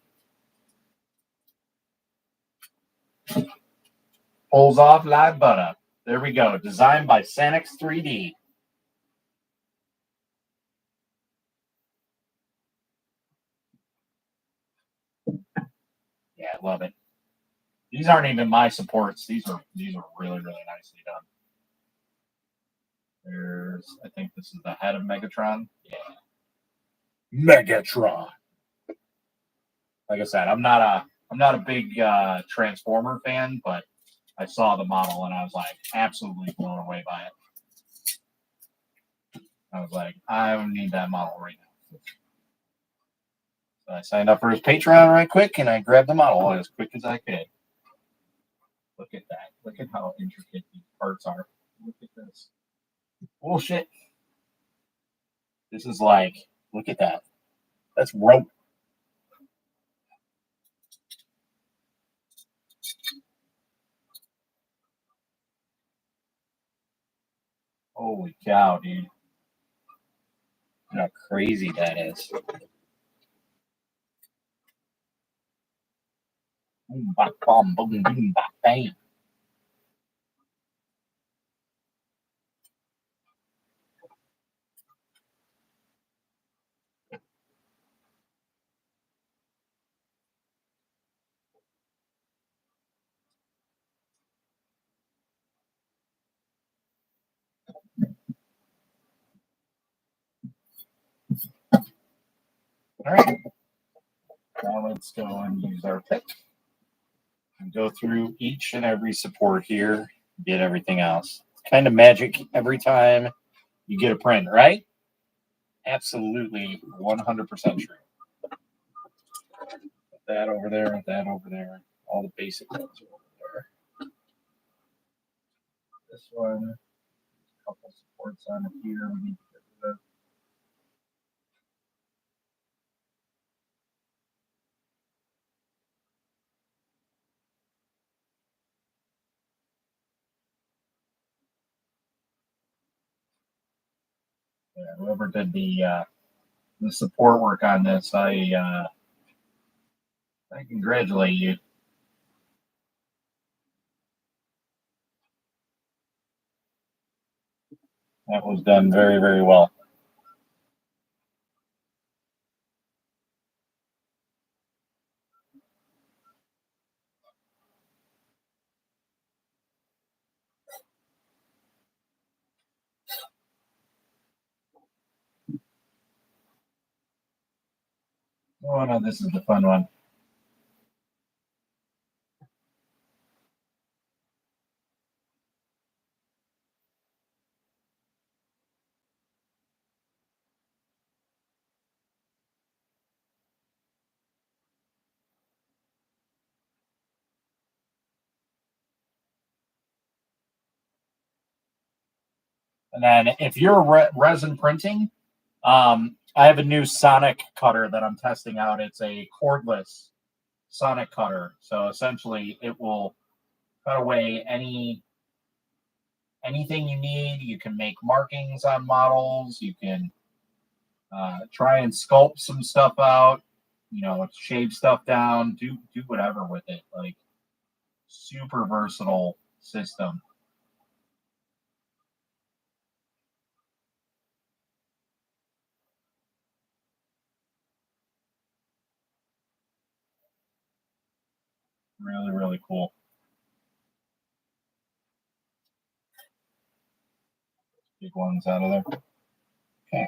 pulls off like butter. There we go. Designed by Sanix 3D. Yeah, I love it. These aren't even my supports. These are really, really nicely done. There's, I think this is the head of Megatron. Yeah. Megatron. Like I said, I'm not a big Transformer fan, but I saw the model and I was like absolutely blown away by it. I was like, I need that model right now. So I signed up for his Patreon right quick and I grabbed the model as quick as I could. Look at that. Look at how intricate these parts are. Look at this. Bullshit. This is like, look at that. That's rope. Holy cow, dude. Look how crazy that is. Boom, bop, bom, boom, boom, bop, bam. All right. Now let's go and use our pick and go through each and every support here, get everything else. It's kind of magic every time you get a print, right? Absolutely 100% true. Put that over there, that over there. All the basic ones are over there. This one, a couple supports on it here. We need to get rid of. Yeah, whoever did the support work on this, I congratulate you. That was done very, very well. Oh no, this is the fun one. And then if you're resin printing, I have a new Sonic cutter that I'm testing out. It's a cordless Sonic cutter. So essentially, it will cut away anything you need. You can make markings on models. You can try and sculpt some stuff out. You know, shave stuff down. Do whatever with it. Like super versatile system. Really, really cool. Big ones out of there. Okay.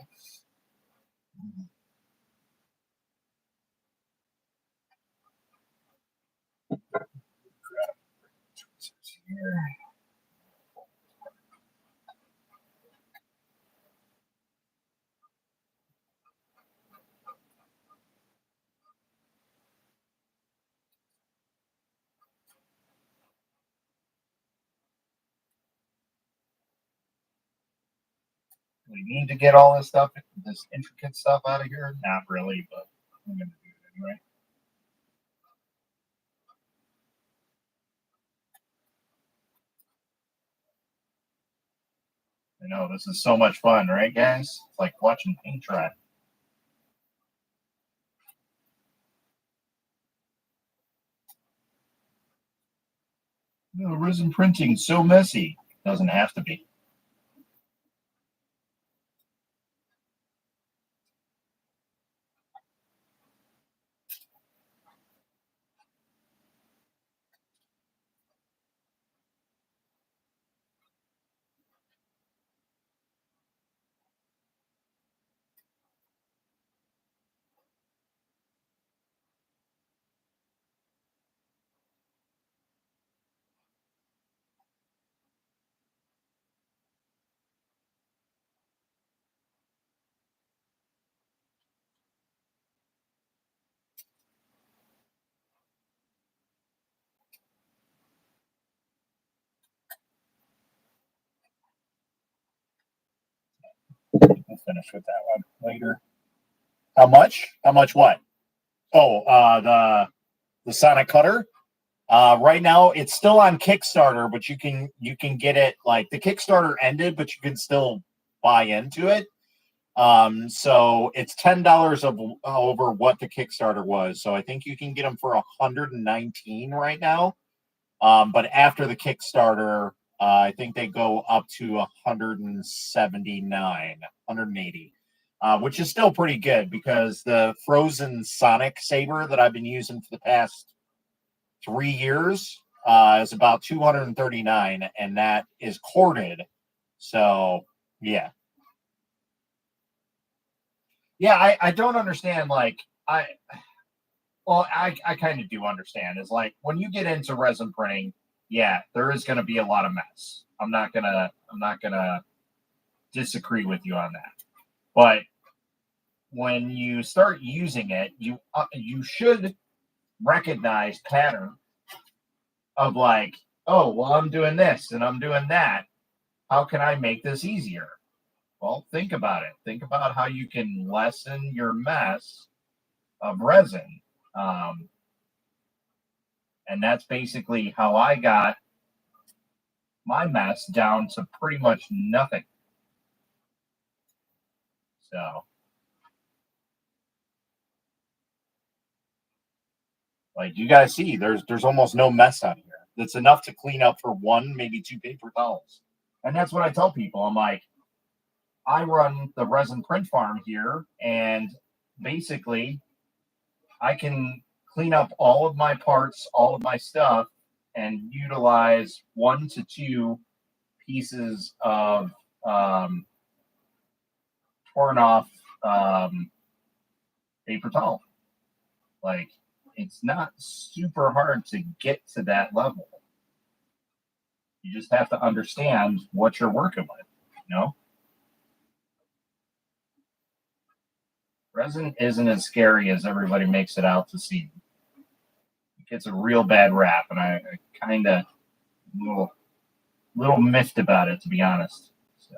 We need to get all this intricate stuff out of here. Not really, but I'm gonna do it anyway. I know this is so much fun, right, guys? It's like watching paint dry. No, resin printing so messy. Doesn't have to be. We'll finish with that one later. How much? How much what? Oh, the Sonic Cutter. Right now it's still on Kickstarter, but you can get it like the Kickstarter ended, but you can still buy into it. So it's $10 of over what the Kickstarter was. So I think you can get them for 119 right now. But after the Kickstarter, I think they go up to 179, 180, which is still pretty good because the Frozen Sonic Saber that I've been using for the past 3 years is about 239, and that is corded. So yeah, yeah. I don't understand. Like I kind of do understand. Is like when you get into resin printing, yeah, there is going to be a lot of mess. I'm not gonna disagree with you on that. But when you start using it, you should recognize pattern of like, oh, well, I'm doing this and I'm doing that. How can I make this easier? Well, think about it. Think about how you can lessen your mess of resin. Um, and that's basically how I got my mess down to pretty much nothing. So, like you guys see, there's almost no mess on here. That's enough to clean up for one, maybe two paper towels. And that's what I tell people. I'm like, I run the resin print farm here, and basically, I can clean up all of my parts, all of my stuff, and utilize 1 to 2 pieces of um, torn off um, paper towel. Like, it's not super hard to get to that level. You just have to understand what you're working with, you know? Resin isn't as scary as everybody makes it out to seem. It gets a real bad rap, and I kind of little miffed about it, to be honest. So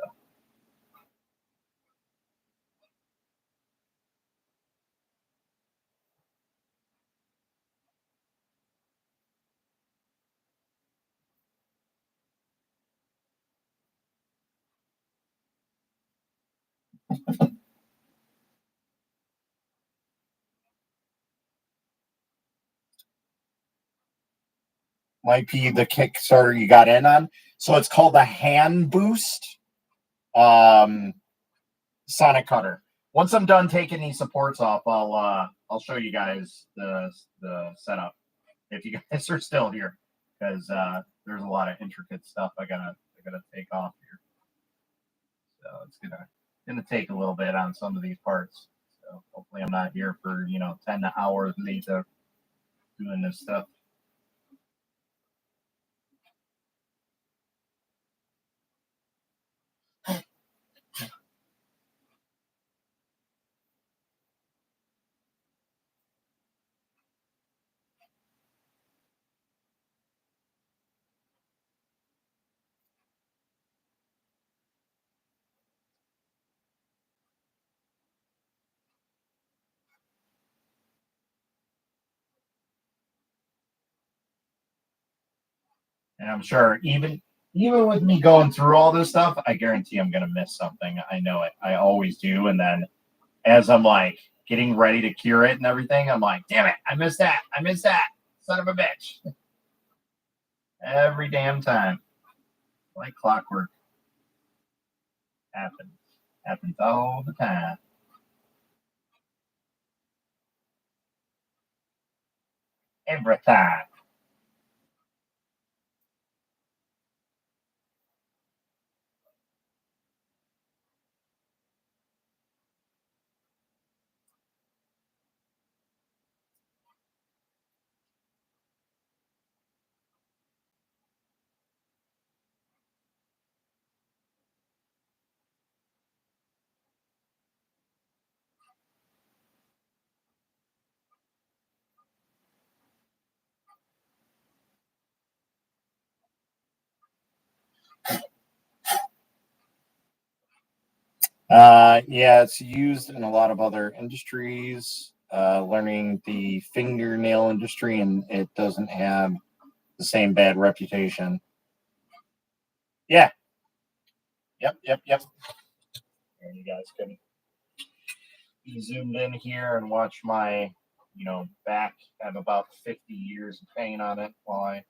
might be the Kickstarter you got in on. So it's called the Hand Boost um, Sonic Cutter. Once I'm done taking these supports off, I'll show you guys the setup if you guys are still here because there's a lot of intricate stuff I gotta take off here. So it's gonna take a little bit on some of these parts. So hopefully I'm not here for 10 hours later doing this stuff. And I'm sure even with me going through all this stuff, I guarantee I'm gonna miss something. I know it. I always do. And then as I'm like getting ready to cure it and everything, I'm like, damn it, I missed that. I missed that. Son of a bitch. Every damn time. Like clockwork. Happens. Happens all the time. Every time. Yeah, it's used in a lot of other industries. Learning the fingernail industry, and it doesn't have the same bad reputation. Yeah. Yep. Yep. Yep. And you guys can be zoomed in here and watch my, back. I have about 50 years of pain on it while I'm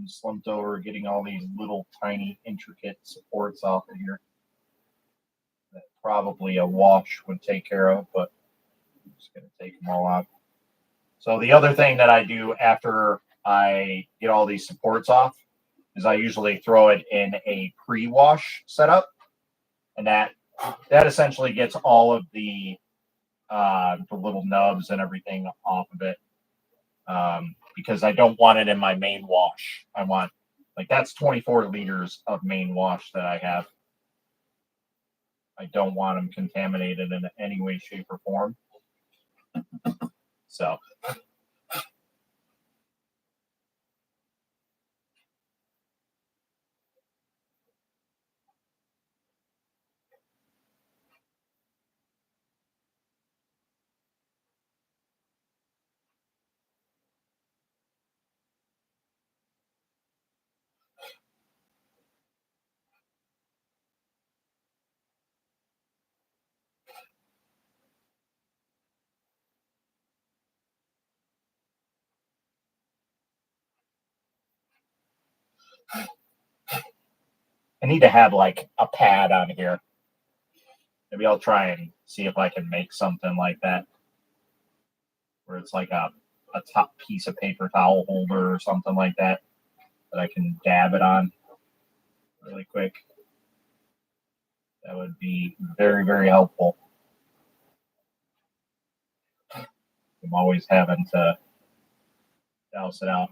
slumped over getting all these little tiny intricate supports off of here that probably a wash would take care of, but I'm just going to take them all out. So the other thing that I do after I get all these supports off is I usually throw it in a pre-wash setup, and that essentially gets all of the little nubs and everything off of it, because I don't want it in my main wash. I want, like, that's 24 liters of main wash that I have. I don't want them contaminated in any way, shape, or form. So I need to have like a pad on here. Maybe I'll try and see if I can make something like that, where it's like a top piece of paper towel holder or something like that that I can dab it on really quick. That would be very, very helpful. I'm always having to douse it out.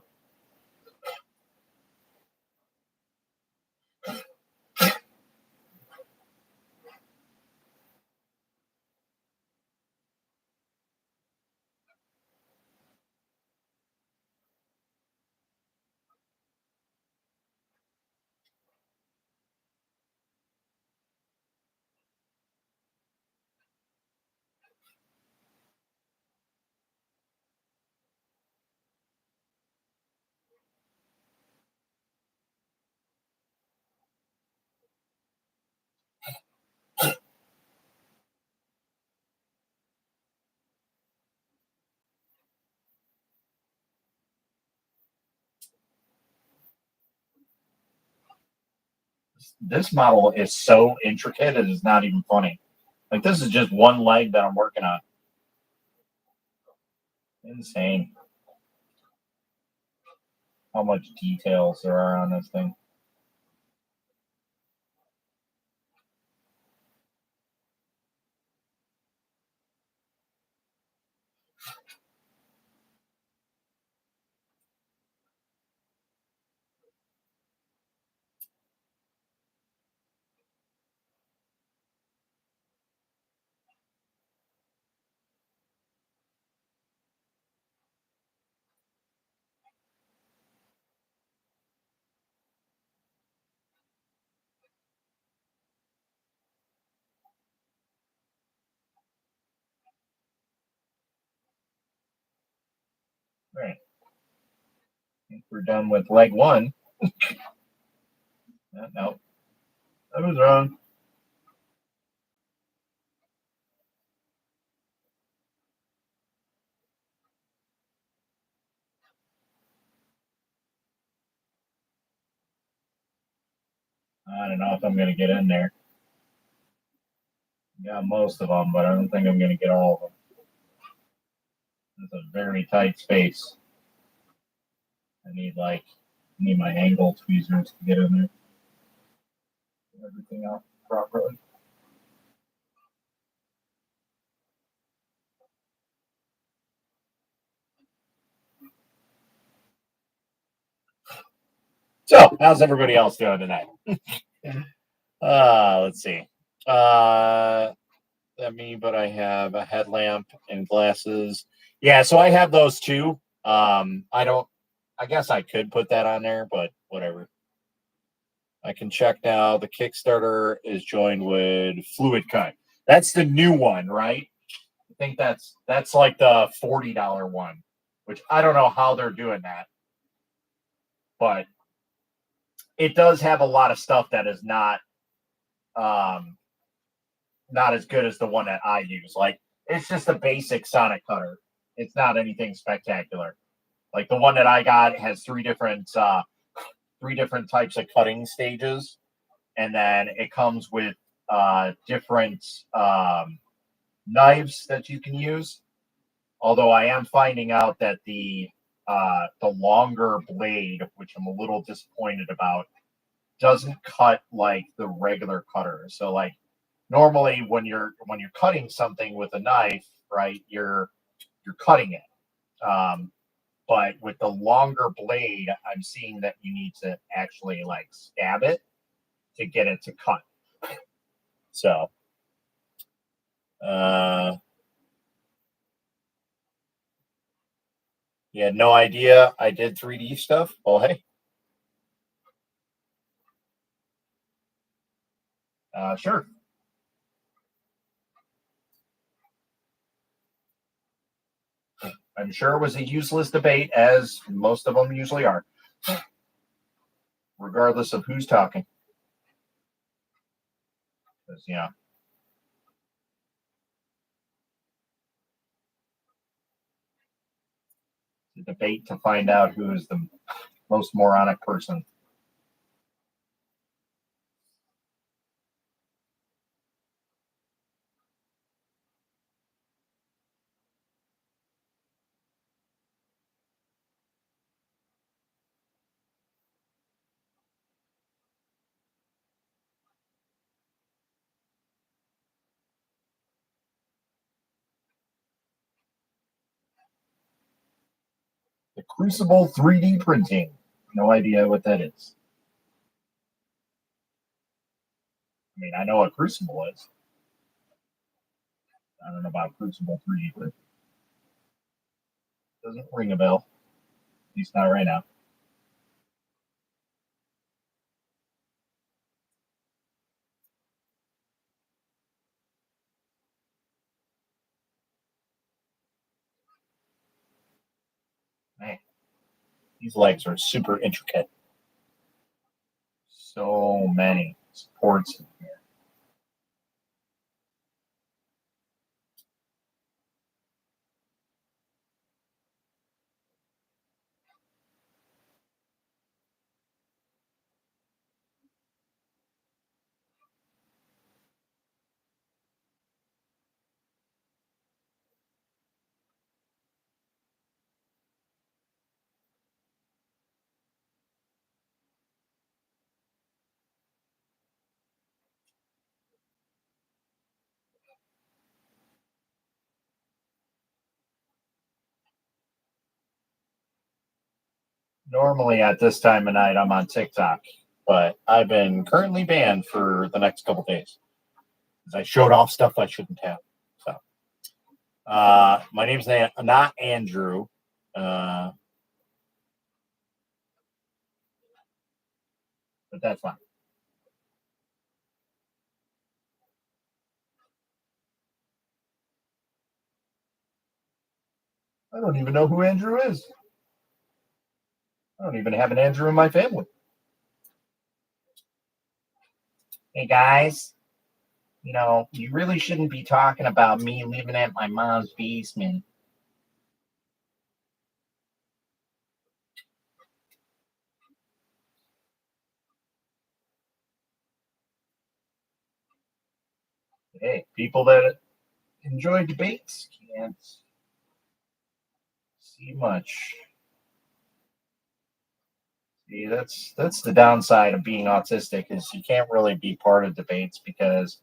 This model is so intricate, it is not even funny. Like, this is just one leg that I'm working on. Insane how much details there are on this thing. All right. I think we're done with leg one. No, I was wrong. I don't know if I'm going to get in there. Got most of them, but I don't think I'm going to get all of them. It's a very tight space. I need my angle tweezers to get in there. Get everything out properly. So, how's everybody else doing tonight? Let's see. Me, but I have a headlamp and glasses. Yeah, so I have those too. I guess I could put that on there, but whatever. I can check now. The Kickstarter is joined with Fluid Cut. That's the new one, right? I think that's like the $40 one, which I don't know how they're doing that, but it does have a lot of stuff that is um not as good as the one that I use. Like it's just a basic sonic cutter. It's not anything spectacular. Like the one that I got has three different types of cutting stages, and then it comes with different knives that you can use. Although I am finding out that the longer blade, which I'm a little disappointed about, doesn't cut like the regular cutter. So like normally when you're cutting something with a knife, right, you're cutting it. But with the longer blade, I'm seeing that you need to actually like stab it to get it to cut. So you had no idea I did 3D stuff? Well, hey. Sure. I'm sure it was a useless debate, as most of them usually are, regardless of who's talking. Because, the debate to find out who is the most moronic person. The Crucible 3D printing. No idea what that is. I mean, I know what Crucible is. I don't know about Crucible 3D, but it doesn't ring a bell. At least not right now. Man, these legs are super intricate. So many supports in here. Normally at this time of night, I'm on TikTok, but I've been currently banned for the next couple days because I showed off stuff I shouldn't have. So, my name's not Andrew. But that's fine. I don't even know who Andrew is. I don't even have an Andrew in my family. Hey guys, you really shouldn't be talking about me living at my mom's basement. Hey, people that enjoy debates can't see much. See, that's the downside of being autistic is you can't really be part of debates because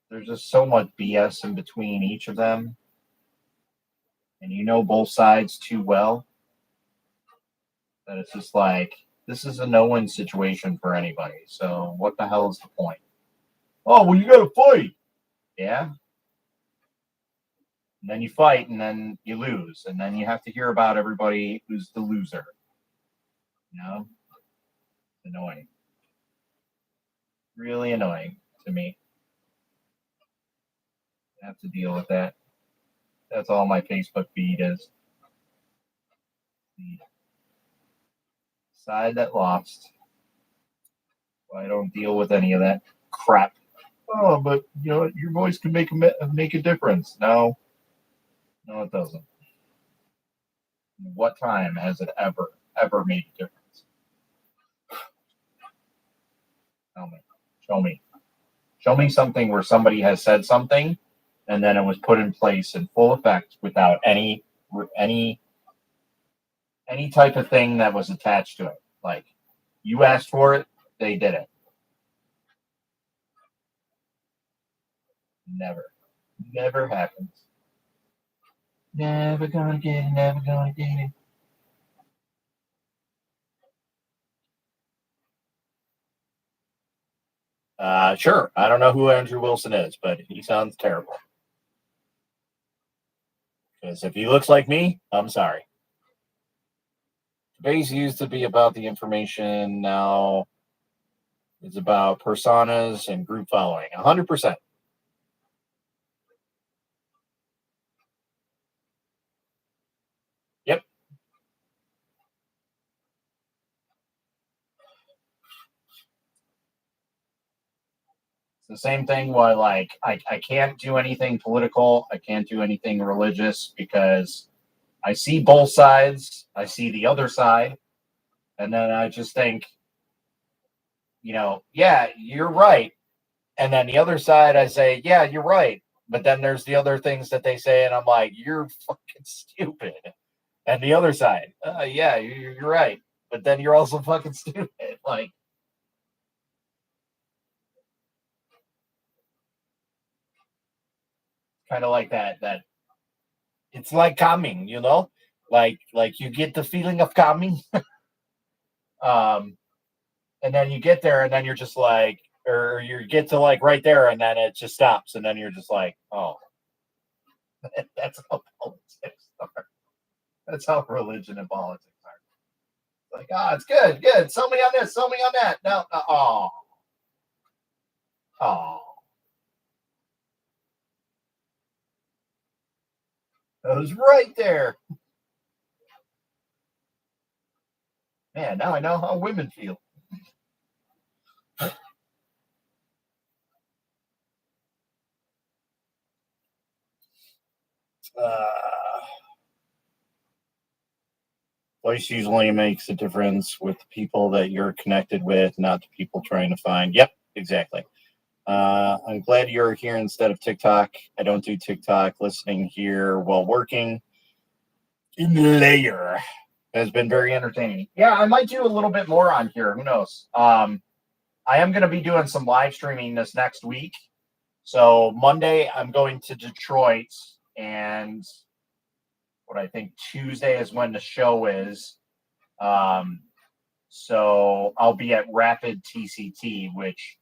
there's just so much BS in between each of them, and you know both sides too well that it's just like this is a no-win situation for anybody. So what the hell is the point? Oh well, you got to fight. Yeah, and then you fight, and then you lose, and then you have to hear about everybody who's the loser. You know, annoying, really annoying to me. I have to deal with that. That's all my Facebook feed is. The side that lost. I don't deal with any of that crap. Oh, but your voice can make a difference. No, no, it doesn't. What time has it ever made a difference? Tell me. Show me. Show me something where somebody has said something, and then it was put in place in full effect without any any type of thing that was attached to it. Like you asked for it, they did it. Never, never happens. Never gonna get it. Never gonna get it. Sure. I don't know who Andrew Wilson is, but he sounds terrible. Because if he looks like me, I'm sorry. Debates used to be about the information. Now it's about personas and group following. 100%. Yep. It's the same thing why like I can't do anything political. I can't do anything religious because I see both sides. I see the other side. And then I just think, yeah, you're right. And then the other side, I say, yeah, you're right. But then there's the other things that they say, and I'm like, you're fucking stupid. And the other side, yeah, you're right. But then you're also fucking stupid. Like, kind of like that. It's like coming, like you get the feeling of coming. um, and then you get there, and then you're just like, or you get to like right there, and then it just stops, and then you're just like, oh, that's how politics are. That's how religion and politics are. Like, oh, it's good, good. Sell me on this, sell me on that. No, oh, oh, it was right there. Man, now I know how women feel. Uh, Voice usually makes a difference with the people that you're connected with, not the people trying to find. Yep, exactly. I'm glad you're here instead of TikTok. I don't do TikTok. Listening here while working in layer has been very entertaining. Yeah, I might do a little bit more on here. Who knows? I am going to be doing some live streaming this next week. So Monday, I'm going to Detroit, and what I think Tuesday is when the show is. Um, so I'll be at Rapid TCT, which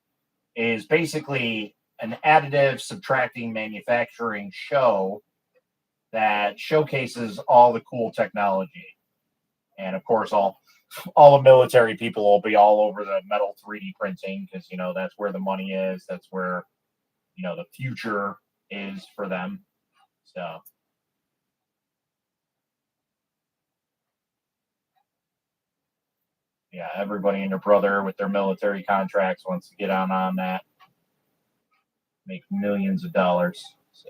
is basically an additive subtracting manufacturing show that showcases all the cool technology. And of course, all the military people will be all over the metal 3D printing because that's where the money is. That's where the future is for them. So Yeah, everybody and their brother with their military contracts wants to get on that, make millions of dollars. So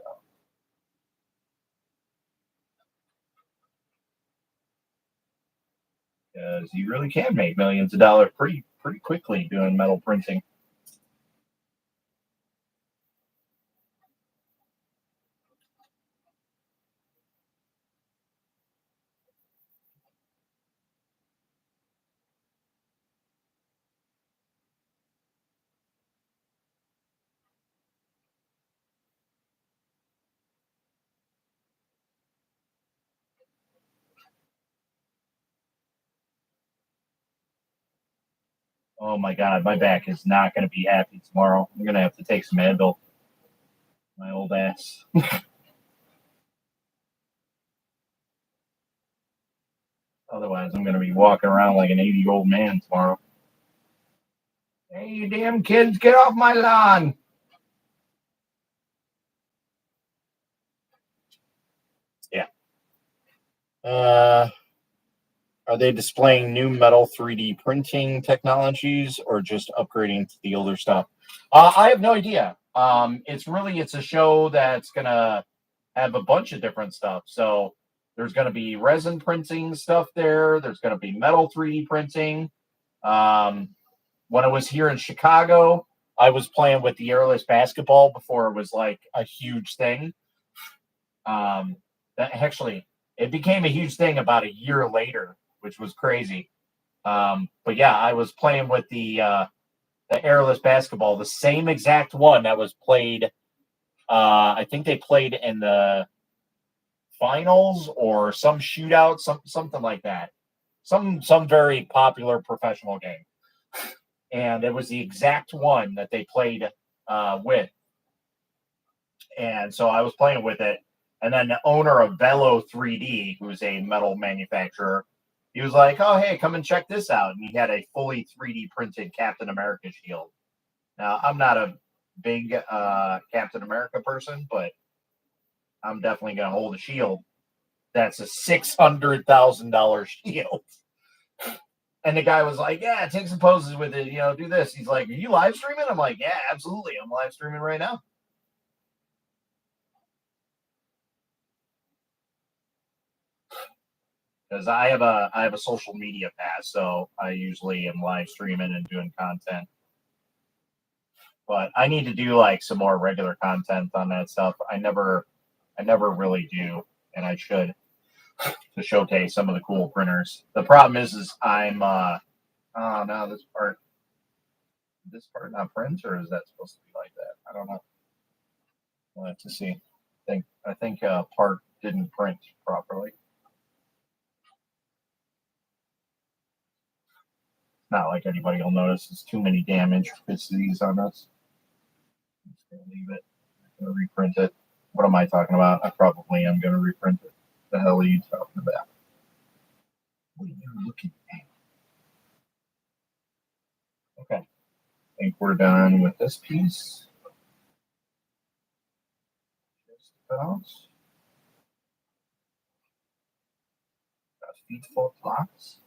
because you really can make millions of dollars pretty quickly doing metal printing. Oh my god, my back is not going to be happy tomorrow. I'm going to have to take some Advil. My old ass. Otherwise, I'm going to be walking around like an 80-year-old man tomorrow. Hey, you damn kids, get off my lawn. Yeah. Are they displaying new metal 3D printing technologies or just upgrading to the older stuff? I have no idea. It's a show that's gonna have a bunch of different stuff. So there's gonna be resin printing stuff there. There's gonna be metal 3D printing. Um, when I was here in Chicago, I was playing with the airless basketball before it was like a huge thing. That actually it became a huge thing about a year later, which was crazy. But yeah, I was playing with the airless basketball, the same exact one that was played. I think they played in the finals or some shootout, something like that. Some very popular professional game, and it was the exact one that they played with. And so I was playing with it. And then the owner of Velo 3D, who's a metal manufacturer, he was like, "Oh, hey, come and check this out." And he had a fully 3D printed Captain America shield. Now, I'm not a big Captain America person, but I'm definitely going to hold a shield. That's a $600,000 shield. And the guy was like, "Yeah, take some poses with it. Do this." He's like, "Are you live streaming?" I'm like, "Yeah, absolutely. I'm live streaming right now." Because I have a social media pass, so I usually am live streaming and doing content. But I need to do like some more regular content on that stuff. I never really do, and I should to showcase some of the cool printers. The problem is I'm oh no, this part not print, or is that supposed to be like that? I don't know. We'll have to see. I think part didn't print properly. Not like anybody will notice. There's too many damn intricacies on this. I'm just gonna leave it. I'm gonna reprint it. What am I talking about? I probably am gonna reprint it. The hell are you talking about? What are you looking at? Okay. I think we're done with this piece. Just about. Got feet full of blocks.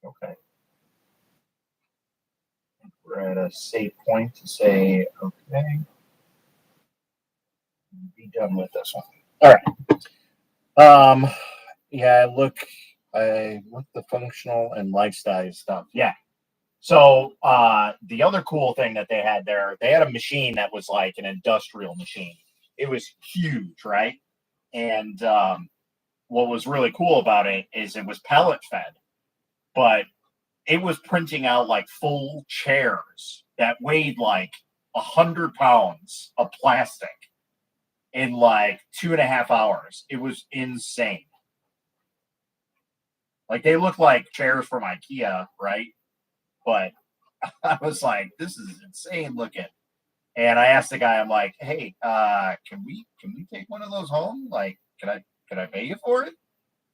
Okay. We're at a safe point to say, okay, be done with this one. All right. Yeah, I look the functional and lifestyle stuff. Yeah. So the other cool thing that they had there, they had a machine that was like an industrial machine. It was huge, right? And what was really cool about it is it was pellet fed, but it was printing out like full chairs that weighed like 100 pounds of plastic in like 2.5 hours. It was insane. Like they look like chairs from IKEA, right? But I was like, this is insane looking. And I asked the guy, I'm like, hey, can we take one of those home? Like, can I pay you for it?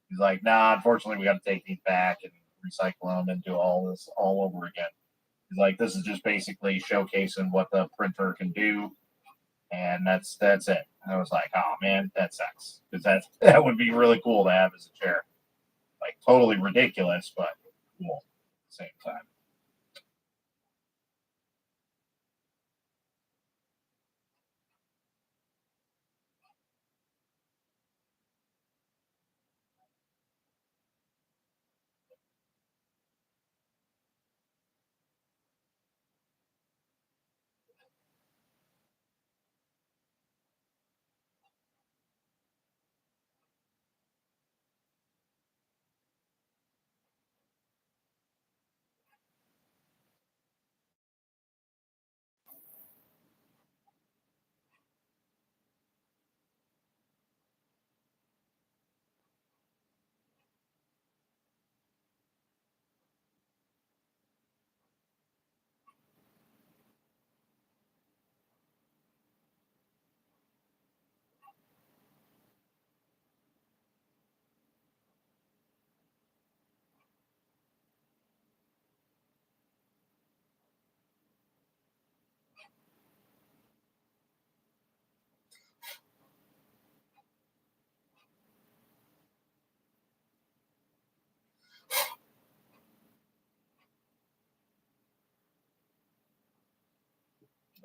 He's like, nah, unfortunately, we got to take these back and recycle them and do all this all over again. He's like, this is just basically showcasing what the printer can do, and that's it. And I was like, oh man, that sucks because that would be really cool to have as a chair. Like totally ridiculous, but cool at the same time.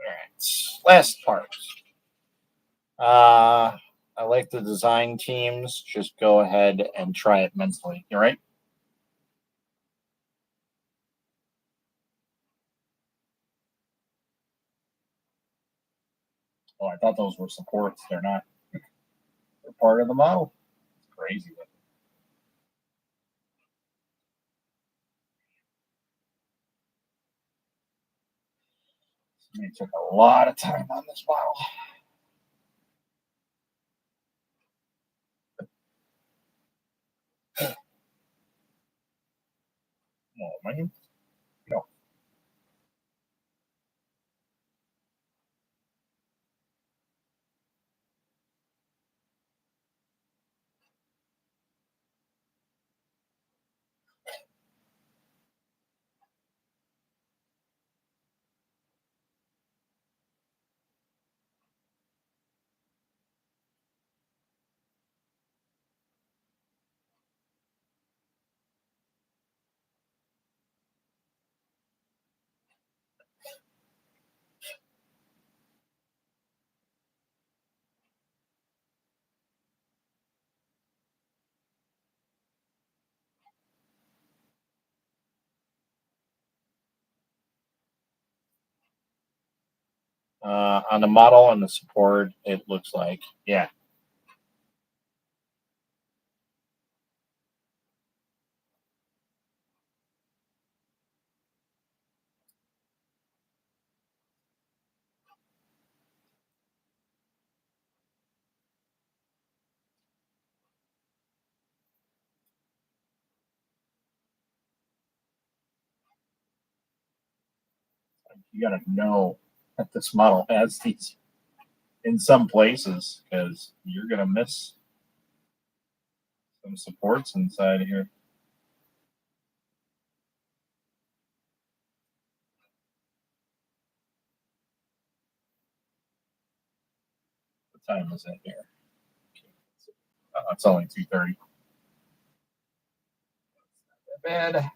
All right, last part. Uh, I like the design teams. Just go ahead and try it mentally. You all right? Oh, I thought those were supports. They're not. They're part of the model. It's crazy. It took a lot of time on this model. Oh, man. No. On the model and the support, it looks like, yeah. You got to know that this model has these in some places because you're going to miss some supports inside of here. What time is it here? It's only 2:30. Bad.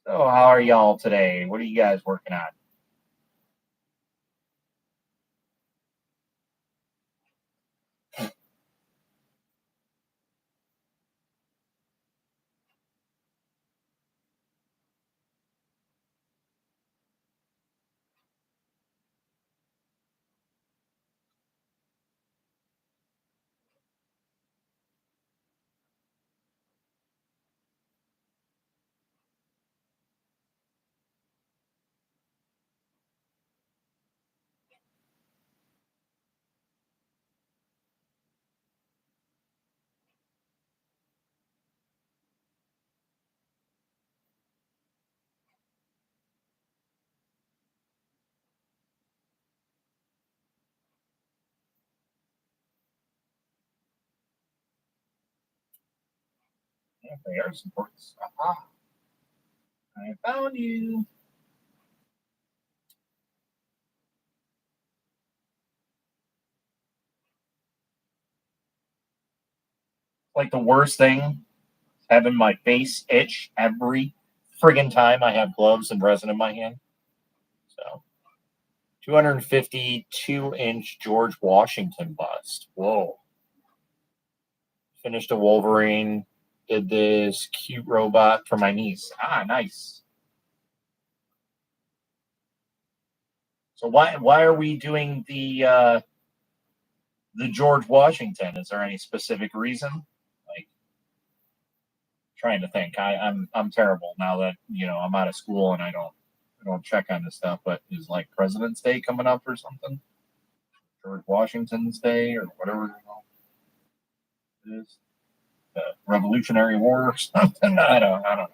So, how are y'all today? What are you guys working on? Air supports. Aha. I found you. Like the worst thing, having my face itch every friggin' time I have gloves and resin in my hand. So, 252-inch George Washington bust. Whoa. Finished a Wolverine. Did this cute robot for my niece. Ah, nice. So why are we doing the George Washington? Is there any specific reason? Like, trying to think. I'm terrible now that I'm out of school and I don't check on this stuff. But is like President's Day coming up or something? George Washington's Day or whatever it is. The Revolutionary War or something. I don't know.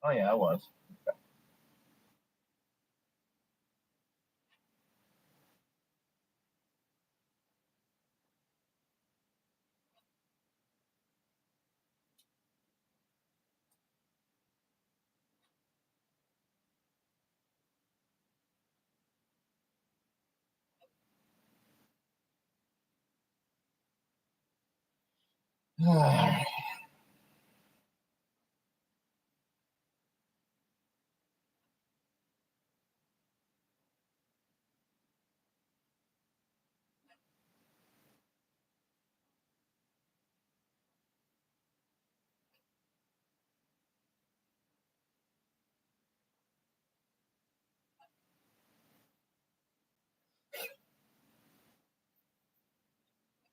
Oh yeah, I was.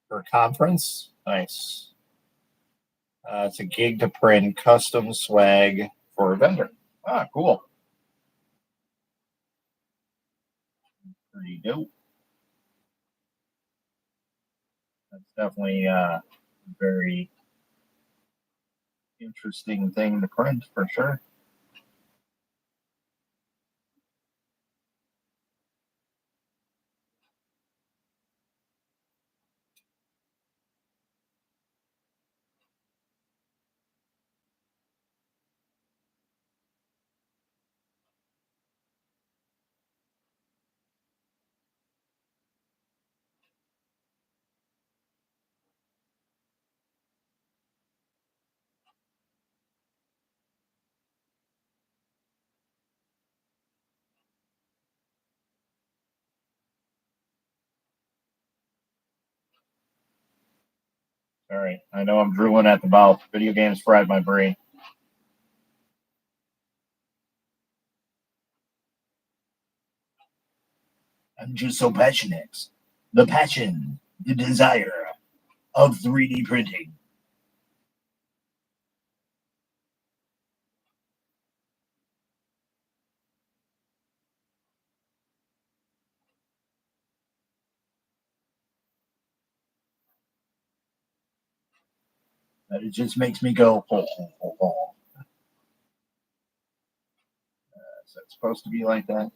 For a conference, nice. It's a gig to print custom swag for a vendor. Ah, cool. Pretty dope. That's definitely a very interesting thing to print for sure. All right. I know I'm drooling at the mouth. Video games fried my brain. I'm just so passionate. The passion, the desire of 3D printing. That it just makes me go, ho, ho, ho, ho. Is that supposed to be like that?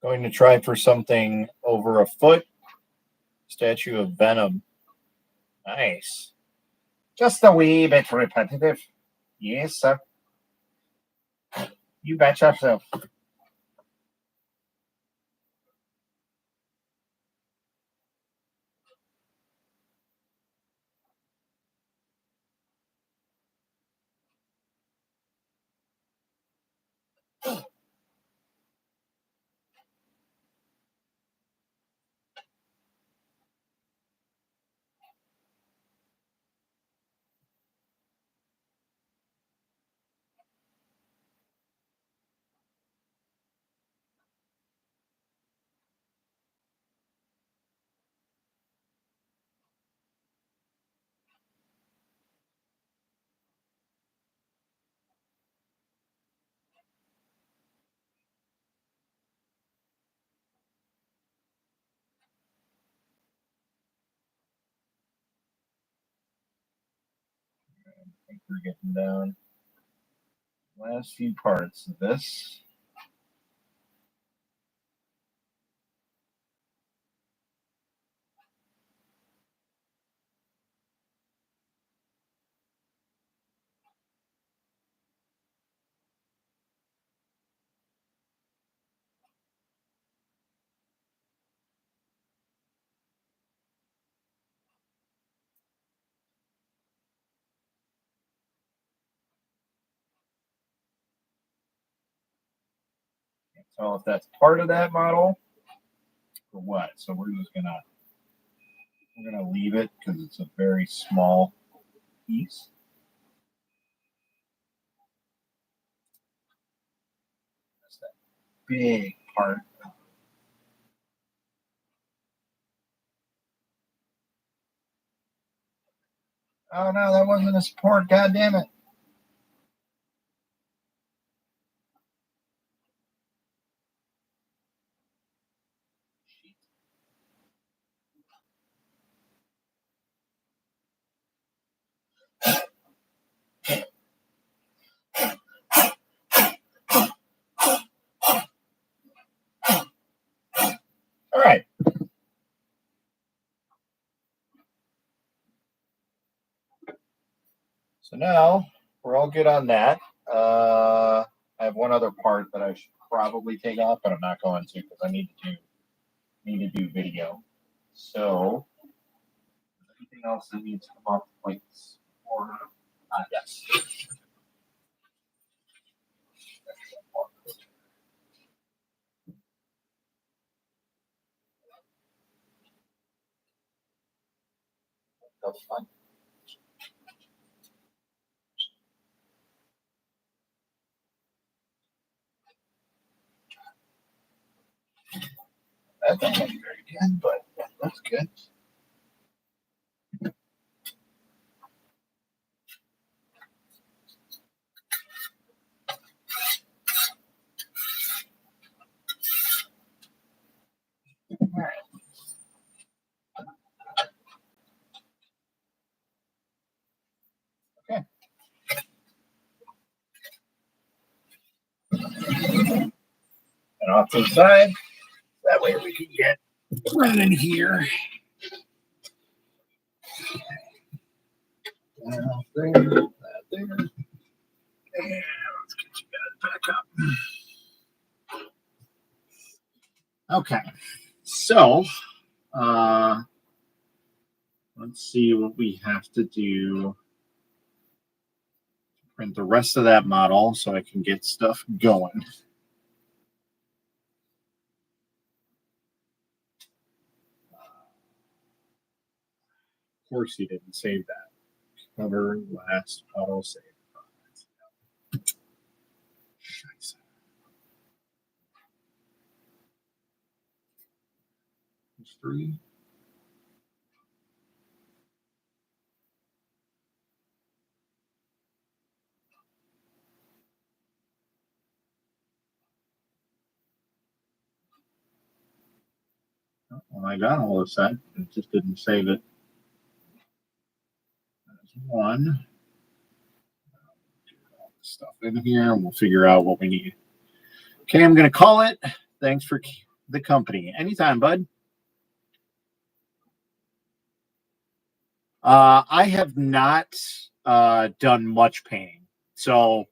Going to try for something over a foot. Statue of Venom. Nice. Just a wee bit repetitive. Yes, sir. You betcha so. I think we're getting down. Last few parts of this. So if that's part of that model or what. So we're gonna leave it because it's a very small piece. That's that big part. Oh no, that wasn't a support. God damn it. All right. So now we're all good on that. I have one other part that I should probably take off, but I'm not going to because I need to do video. So anything else that needs to come off the plates? Or yes. That's fine. That doesn't look very good, but that's good. All right. Okay. And off to the side. That way we can get running here. That there. That there. And let's get you guys back up. Okay. So, let's see what we have to do. Print the rest of that model so I can get stuff going. Of course, he didn't save that. Cover last auto save. Scheiße. There's 3. Well, I got all of that. It just didn't save it. There's 1. Do all this stuff in here, and we'll figure out what we need. Okay, I'm going to call it. Thanks for the company. Anytime, bud. I have not done much painting. So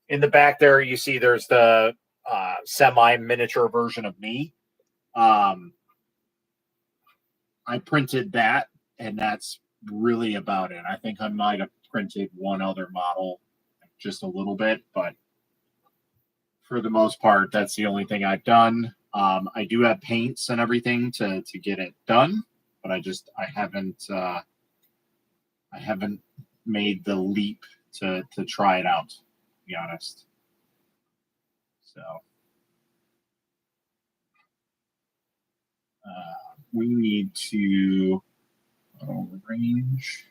in the back there, you see there's the semi miniature version of me. I printed that, and that's really about it. I think I might have printed one other model, just a little bit, but for the most part, that's the only thing I've done. I do have paints and everything to get it done, but I haven't made the leap to try it out, to be honest. So we need to auto range.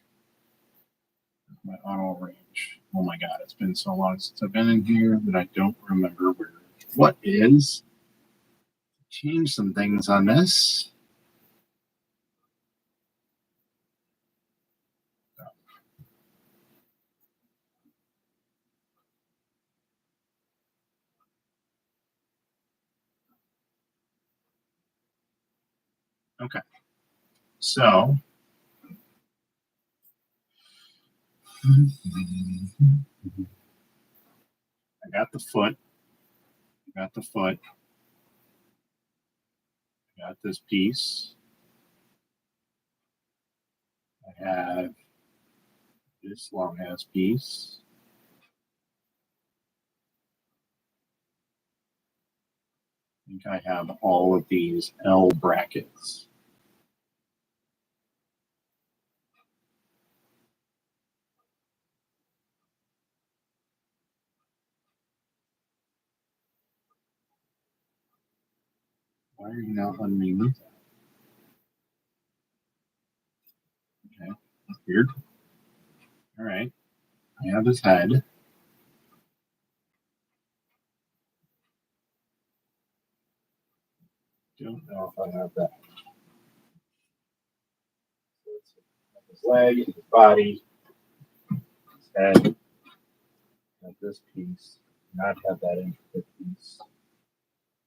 My auto range. Oh my god, it's been so long since I've been in here that I don't remember where. What is? Change some things on this. Okay. So I got the foot. Got the foot. Got this piece. I have this long ass piece. I think I have all of these L brackets. Why are you not letting me move that? Okay, that's weird. All right. I have his head. Don't know if I have that. His leg, his body, his head. Have this piece. Not have that intricate piece.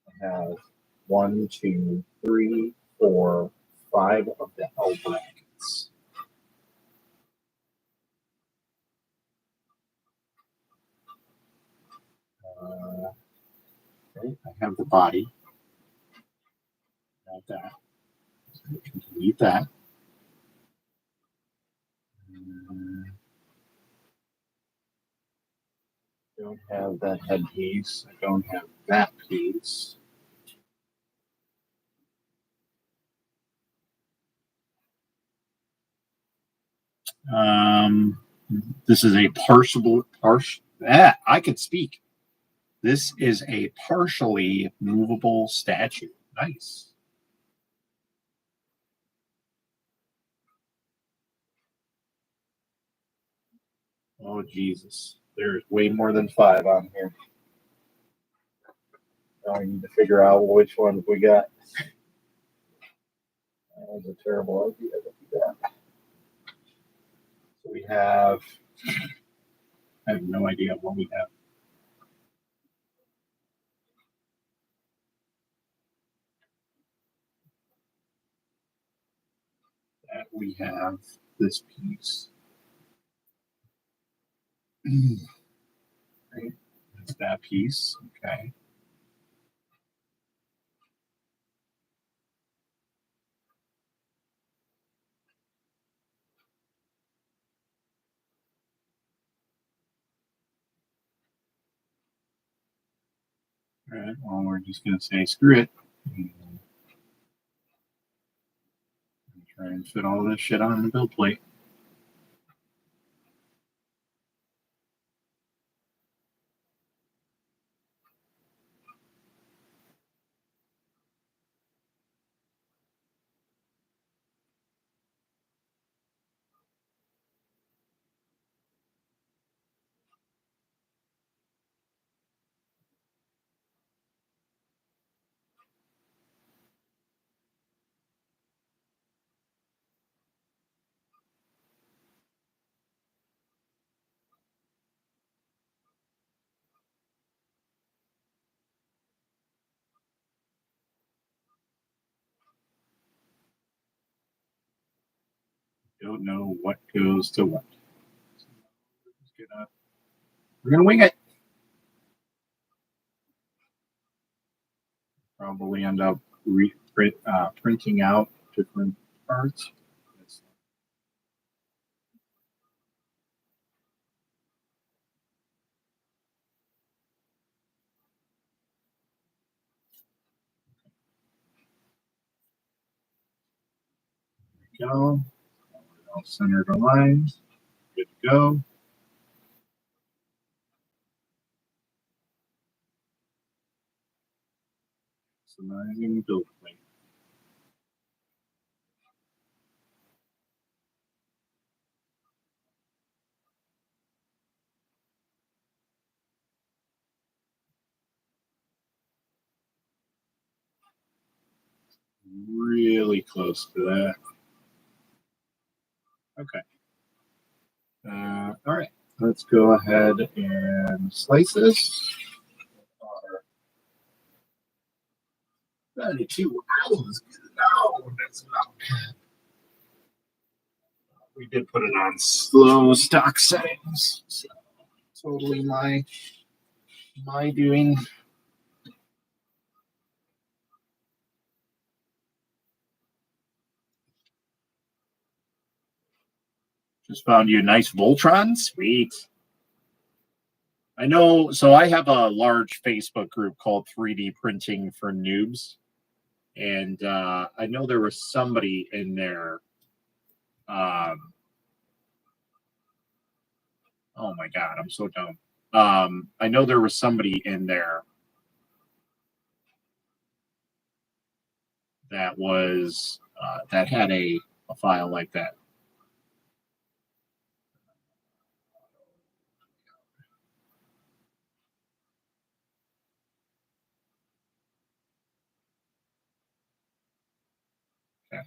I have 1, 2, 3, 4, 5 of the L brackets. Okay, I have the body. Got that. So we can delete that. Don't have that headpiece. I don't have that piece. This is a I could speak. This is a partially movable statue. Nice. Oh, Jesus. There's way more than 5 on here. Now we need to figure out which ones we got. That was a terrible idea to do that. So we have, I have no idea what we have. That we have this piece. Right? That's that piece. Okay. All right. Well, we're just going to say screw it. And try and fit all this shit on the build plate. Don't know what goes to what. We're gonna wing it. Probably end up printing out different parts. There we go. All centered aligned. Good to go. Maximizing build plate. Really close to that. Okay. All right. Let's go ahead and slice this. 32 hours. No, that's not. We did put it on slow stock settings. So totally my doing. Just found you a nice Voltron. Sweet. I know. So I have a large Facebook group called 3D Printing for Noobs. And I know there was somebody in there. Oh my God, I'm so dumb. I know there was somebody in there that was that had a file like that. Okay.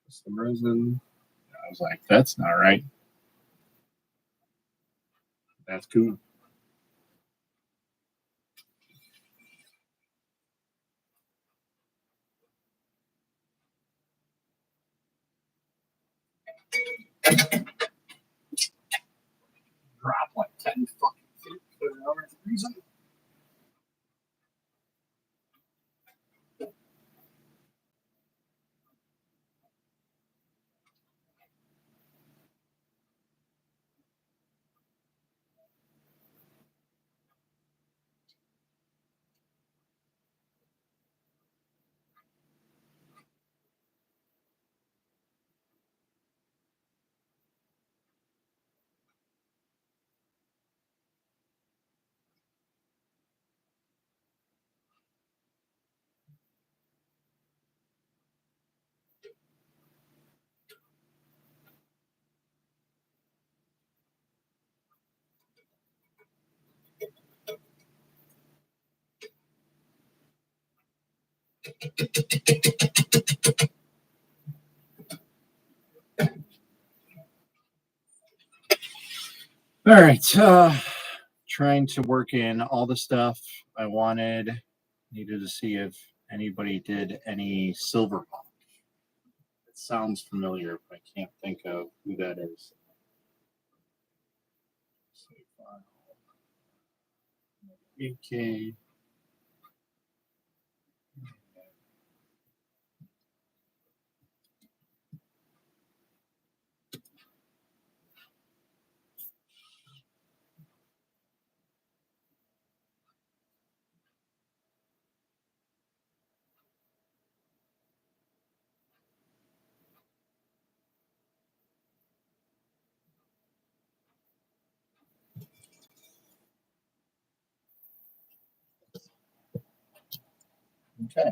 Custom resin. I was like, that's not right. That's cool. Drop like 10 fucking feet for no reason. All right. Trying to work in all the stuff I wanted. Needed to see if anybody did any silver. It sounds familiar, but I can't think of who that is. Okay.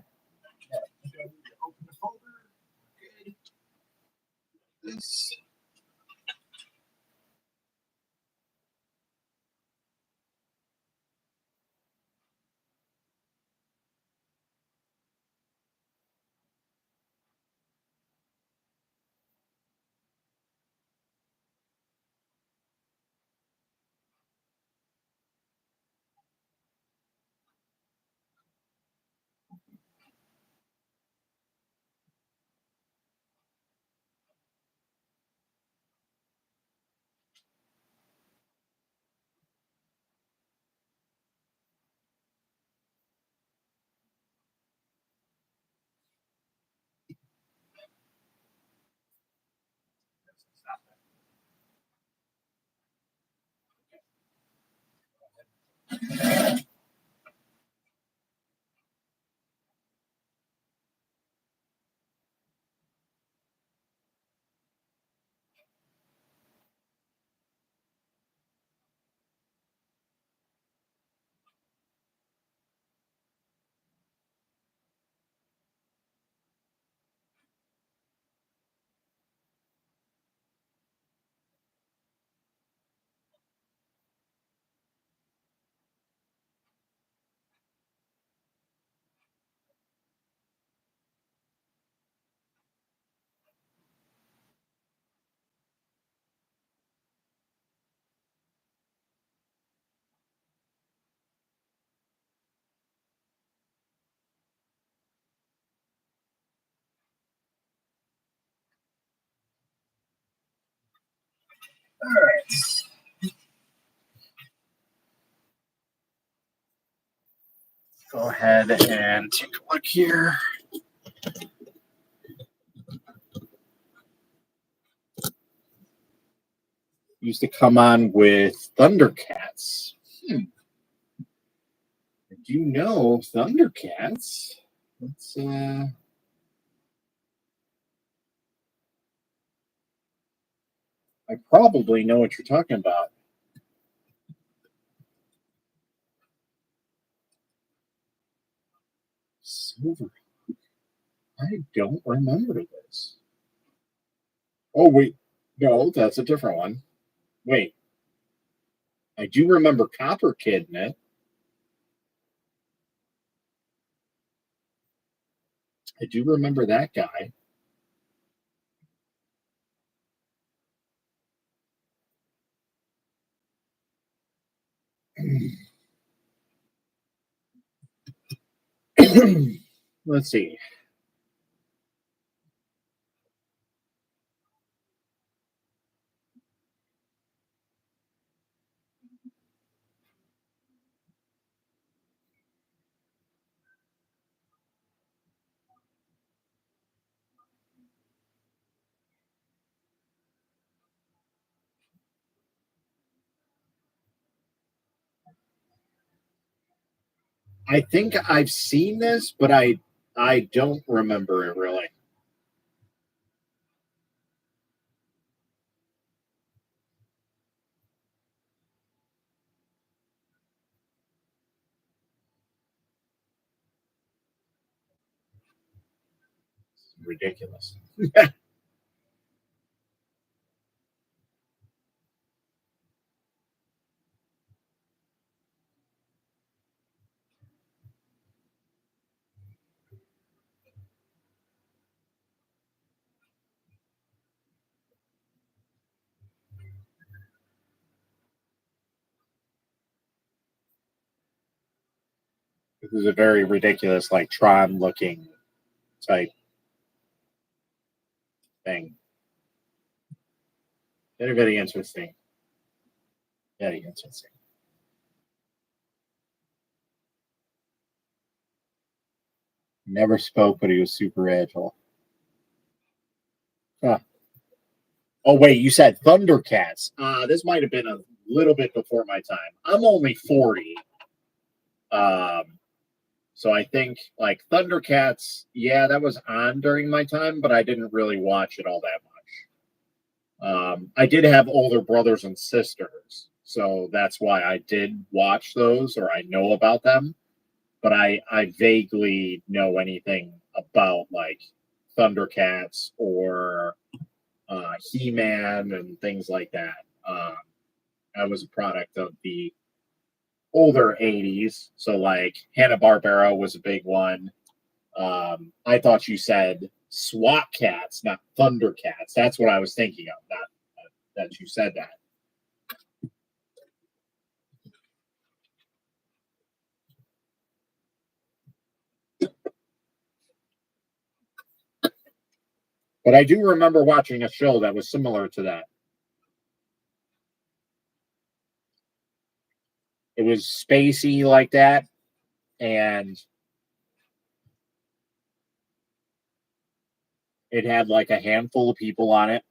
Okay. Open the folder. Okay. This. All right. Go ahead and take a look here. Used to come on with Thundercats. Do you know Thundercats? Let's I probably know what you're talking about. Silver. I don't remember this. Oh wait, no, that's a different one. Wait, I do remember Copper Kid in it. I do remember that guy. Let's see. I think I've seen this, but I don't remember it really. Ridiculous. This is a very ridiculous, like Tron looking type thing. Very, very interesting. Very interesting. Never spoke, but he was super agile. Huh. Oh wait, you said Thundercats. This might have been a little bit before my time. I'm only 40. Um, so I think like Thundercats, yeah, that was on during my time, but I didn't really watch it all that much. I did have older brothers and sisters, so that's why I did watch those or I know about them. But I vaguely know anything about like Thundercats or He-Man and things like that. I was a product of the older 80s. So, like, Hanna-Barbera was a big one. I thought you said SWAT Cats, not Thundercats. That's what I was thinking of, not that you said that. But I do remember watching a show that was similar to that. It was spacey like that, and it had like a handful of people on it,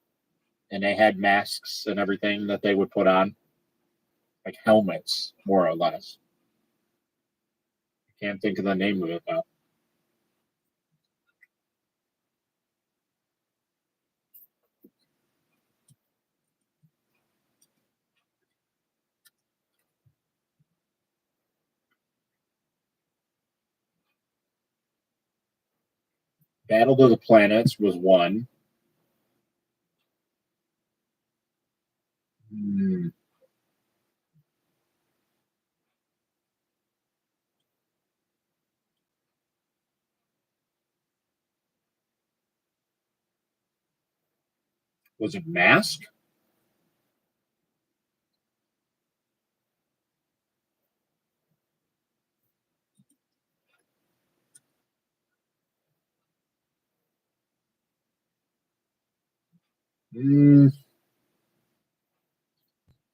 and they had masks and everything that they would put on, like helmets, more or less. Can't think of the name of it though. Battle of the Planets was one. Hmm. Was it Mask? Mm,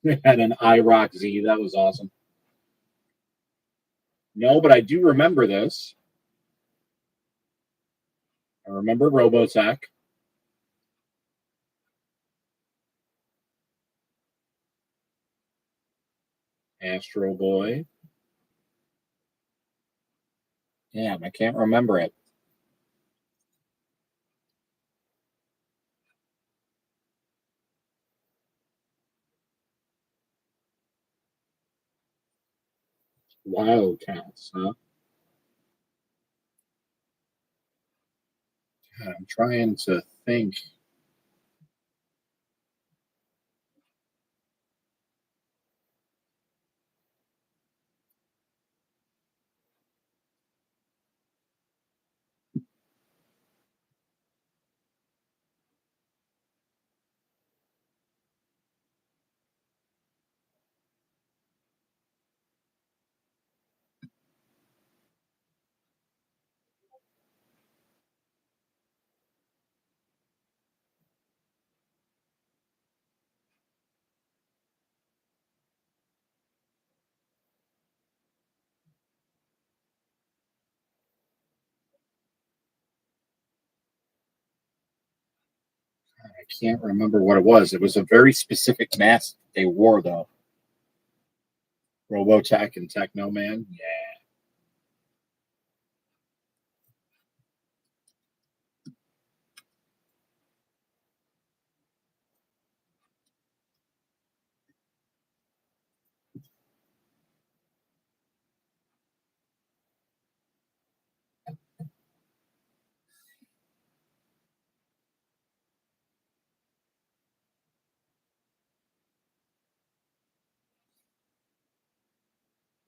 it had an IROC Z. That was awesome. No, but I do remember this. I remember Robotech. Astro Boy. Damn, I can't remember it. Wildcats, huh? God, I'm trying to think. I can't remember what it was. It was a very specific mask they wore, though. Robotech and Techno Man. Yeah.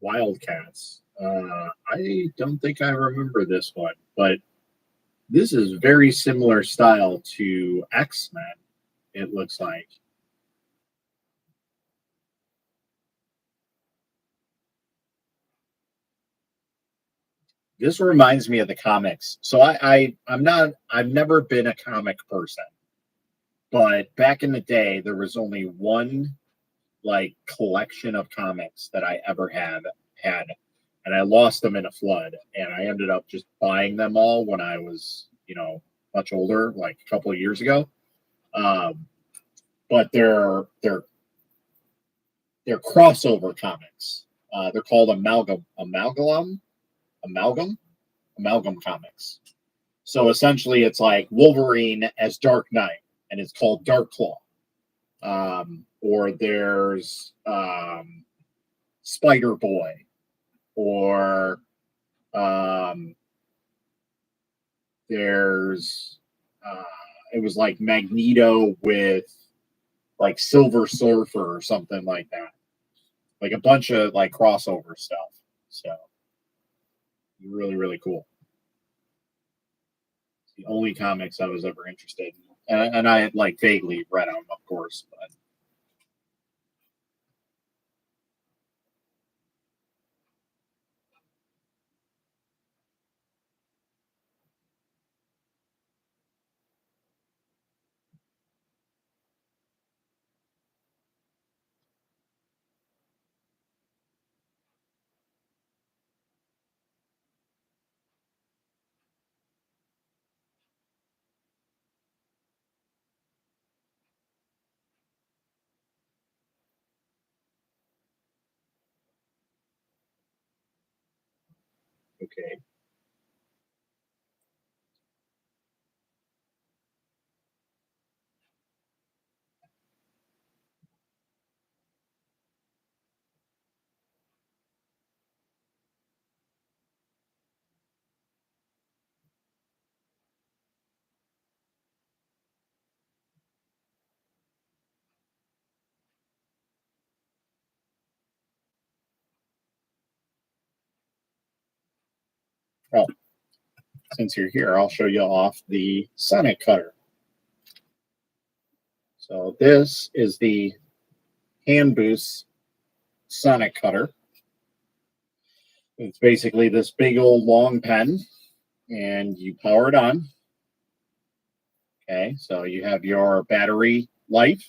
Wildcats. I don't think I remember this one, but this is very similar style to X Men. It looks like this reminds me of the comics. So I'm not. I've never been a comic person, but back in the day, there was only one like collection of comics that I ever had, and I lost them in a flood, and I ended up just buying them all when I was much older, like a couple of years ago. Um, but they're crossover comics. They're called amalgam amalgam comics. So essentially, it's like Wolverine as Dark Knight, and it's called Dark Claw. Or there's Spider Boy, or um, there's it was like Magneto with like Silver Surfer or something like that. Like a bunch of like crossover stuff. So really, really cool. It's the only comics I was ever interested in, and I had like vaguely read them, of course, but Okay. Well, since you're here, I'll show you off the Sonic Cutter. So this is the Hand Boost Sonic Cutter. It's basically this big old long pen, and you power it on. Okay, so you have your battery life,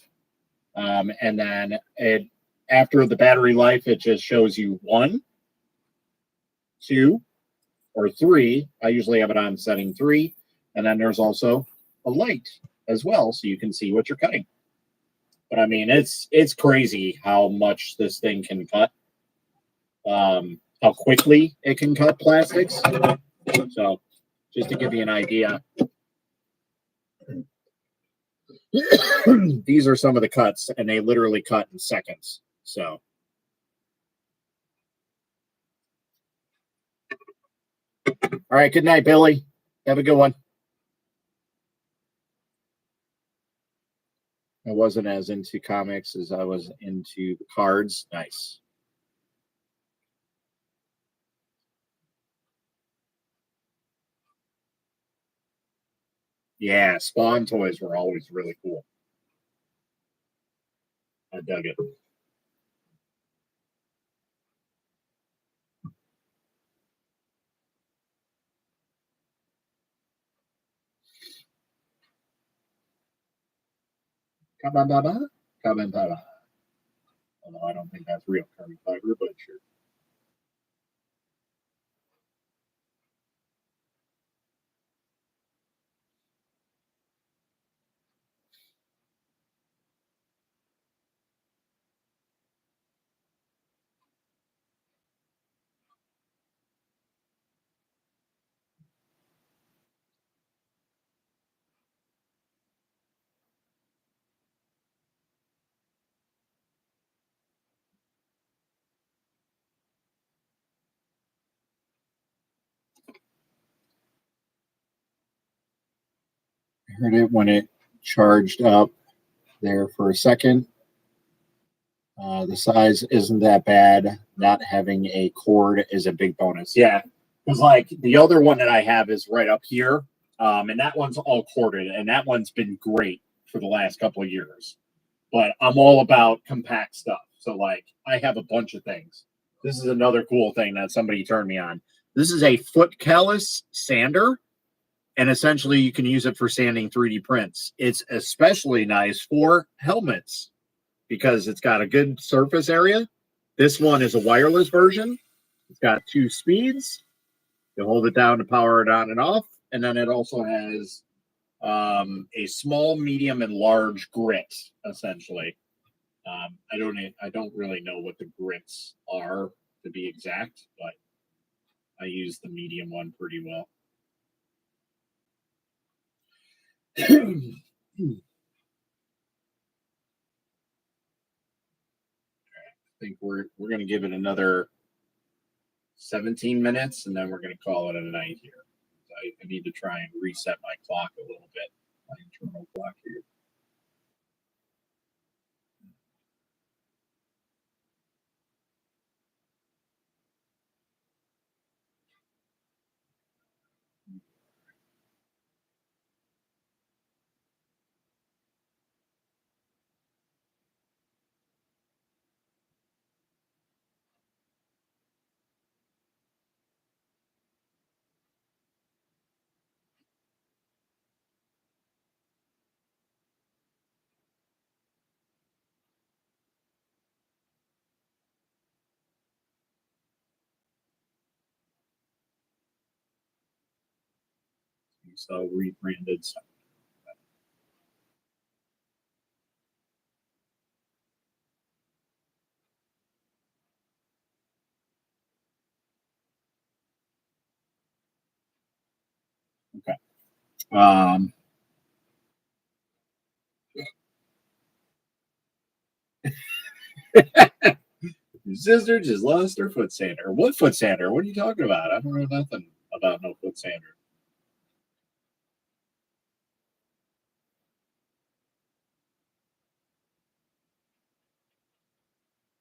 and then it after the battery life, it just shows you 1, 2, or 3. I usually have it on setting 3, and then there's also a light as well, so you can see what you're cutting. But I mean, it's crazy how much this thing can cut, how quickly it can cut plastics. So, just to give you an idea, these are some of the cuts, and they literally cut in seconds. So, all right, good night, Billy. Have a good one. I wasn't as into comics as I was into the cards. Nice. Yeah, Spawn toys were always really cool. I dug it. Kabababa, kabababa. Although I don't think that's real carbon fiber, but sure. I heard it when it charged up there for a second. The size isn't that bad. Not having a cord is a big bonus. Yeah, because like the other one that I have is right up here, and that one's all corded, and that one's been great for the last couple of years. But I'm all about compact stuff. So like I have a bunch of things. This is another cool thing that somebody turned me on. This is a foot callus sander, and essentially you can use it for sanding 3D prints. It's especially nice for helmets because it's got a good surface area. This one is a wireless version. It's got 2 speeds. You hold it down to power it on and off, and then it also has a small, medium, and large grit, essentially. I don't really know what the grits are to be exact, but I use the medium one pretty well. I think we're gonna give it another 17 minutes, and then we're gonna call it a night here. I need to try and reset my clock a little bit, my internal clock here. So rebranded. So Um, Your sister just lost her foot sander. What foot sander? What are you talking about? I don't know nothing about no foot sander.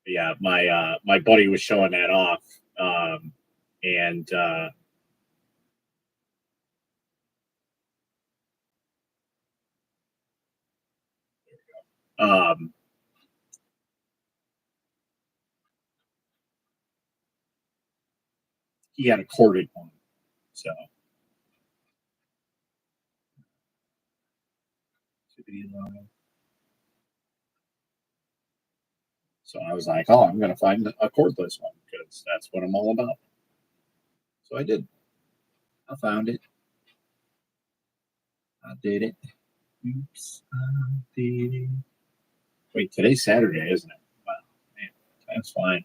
Yeah, my buddy was showing that off, and um, he had a corded one. So so I was like, oh, I'm gonna find a cordless one because that's what I'm all about. So I did. I found it. I did it. Oops, I did it. Wait, today's Saturday, isn't it? Wow, man, that's fine.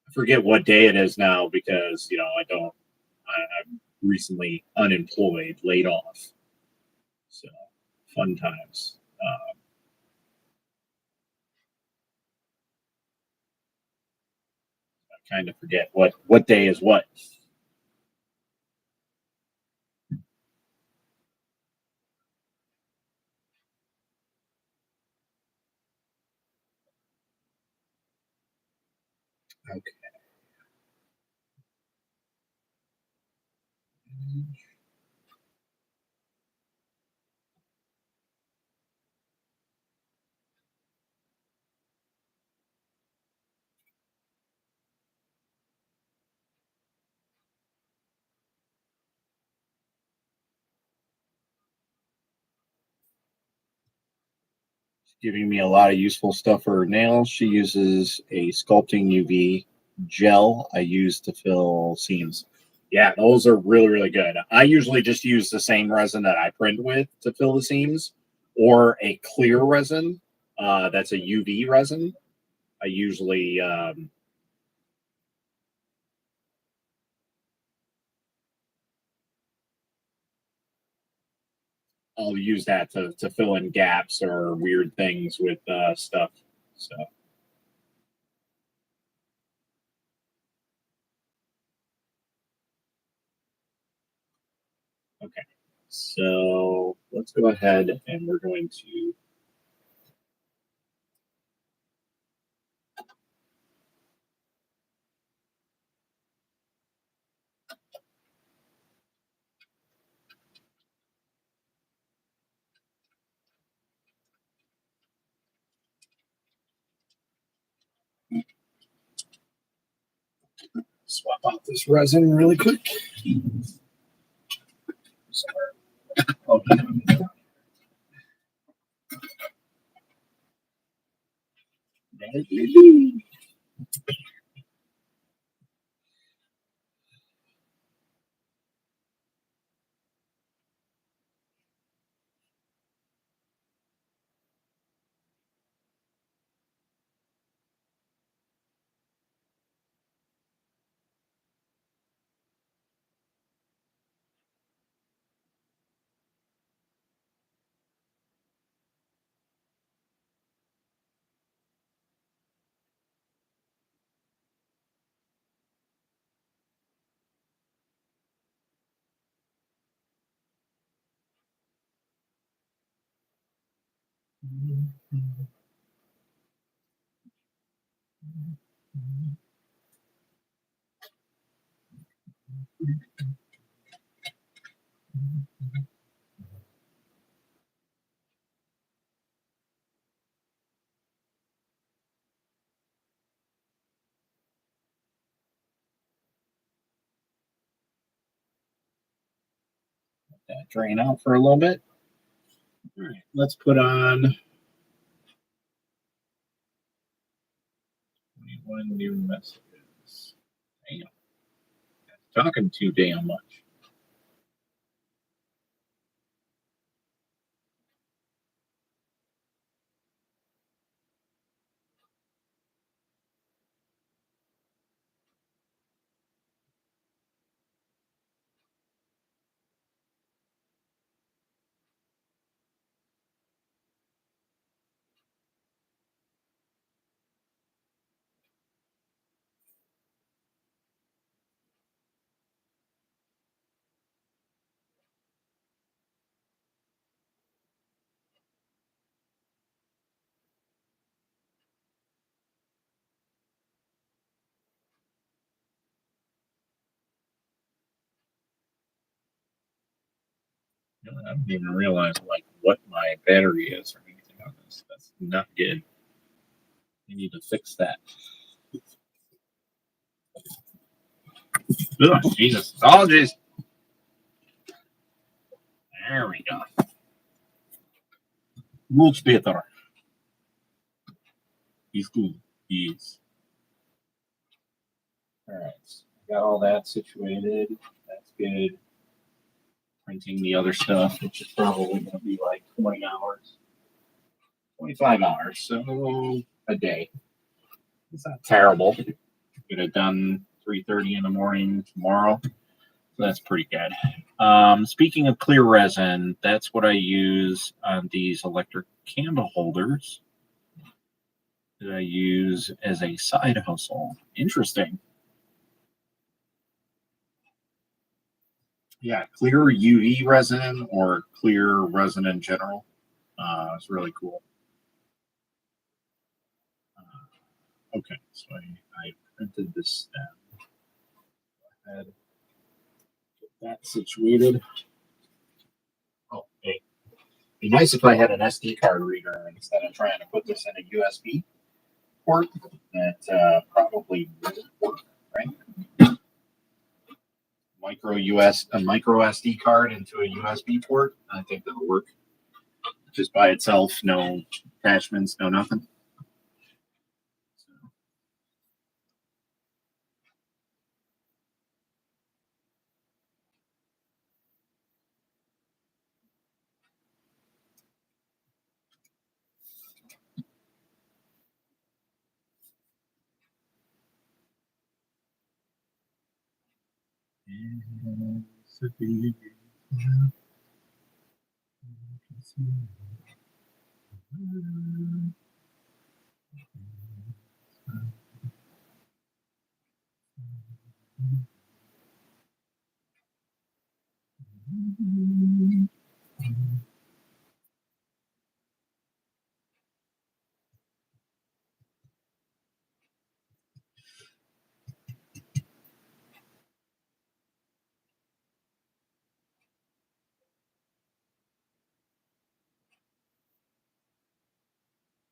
I forget what day it is now because I don't. I'm recently unemployed, laid off. So fun times. I kind of forget what day is what. Okay. Giving me a lot of useful stuff for her nails. She uses a sculpting UV gel I use to fill seams. Yeah, those are really, really good. I usually just use the same resin that I print with to fill the seams or a clear resin that's a UV resin. I usually I'll use that to fill in gaps or weird things with stuff. So okay, so let's go ahead and we're going to swap out this resin really quick. Okay. That drain out for a little bit. All right, let's put on 21 new messages. Damn, talking too damn much. I don't even realize like what my battery is or anything on this. That's not good. I need to fix that. Ugh, Jesus. Apologies. There we go. Much better. He's cool. He is. All right. Got all that situated. That's good. Printing the other stuff, which is probably going to be like 20 hours, 25 hours. So a day. It's not terrible. Get it done 3:30 in the morning tomorrow. So that's pretty good. Speaking of clear resin, that's what I use on these electric candle holders that I use as a side hustle. Interesting. Yeah, clear UV resin or clear resin in general. It's really cool. Okay, so I printed this down. Go ahead. Get that situated. Oh, hey. Be nice if I had an SD card reader instead of trying to put this in a USB port. That probably wouldn't work, right? A micro SD card into a USB port. I think that'll work. Just by itself, no attachments, no nothing.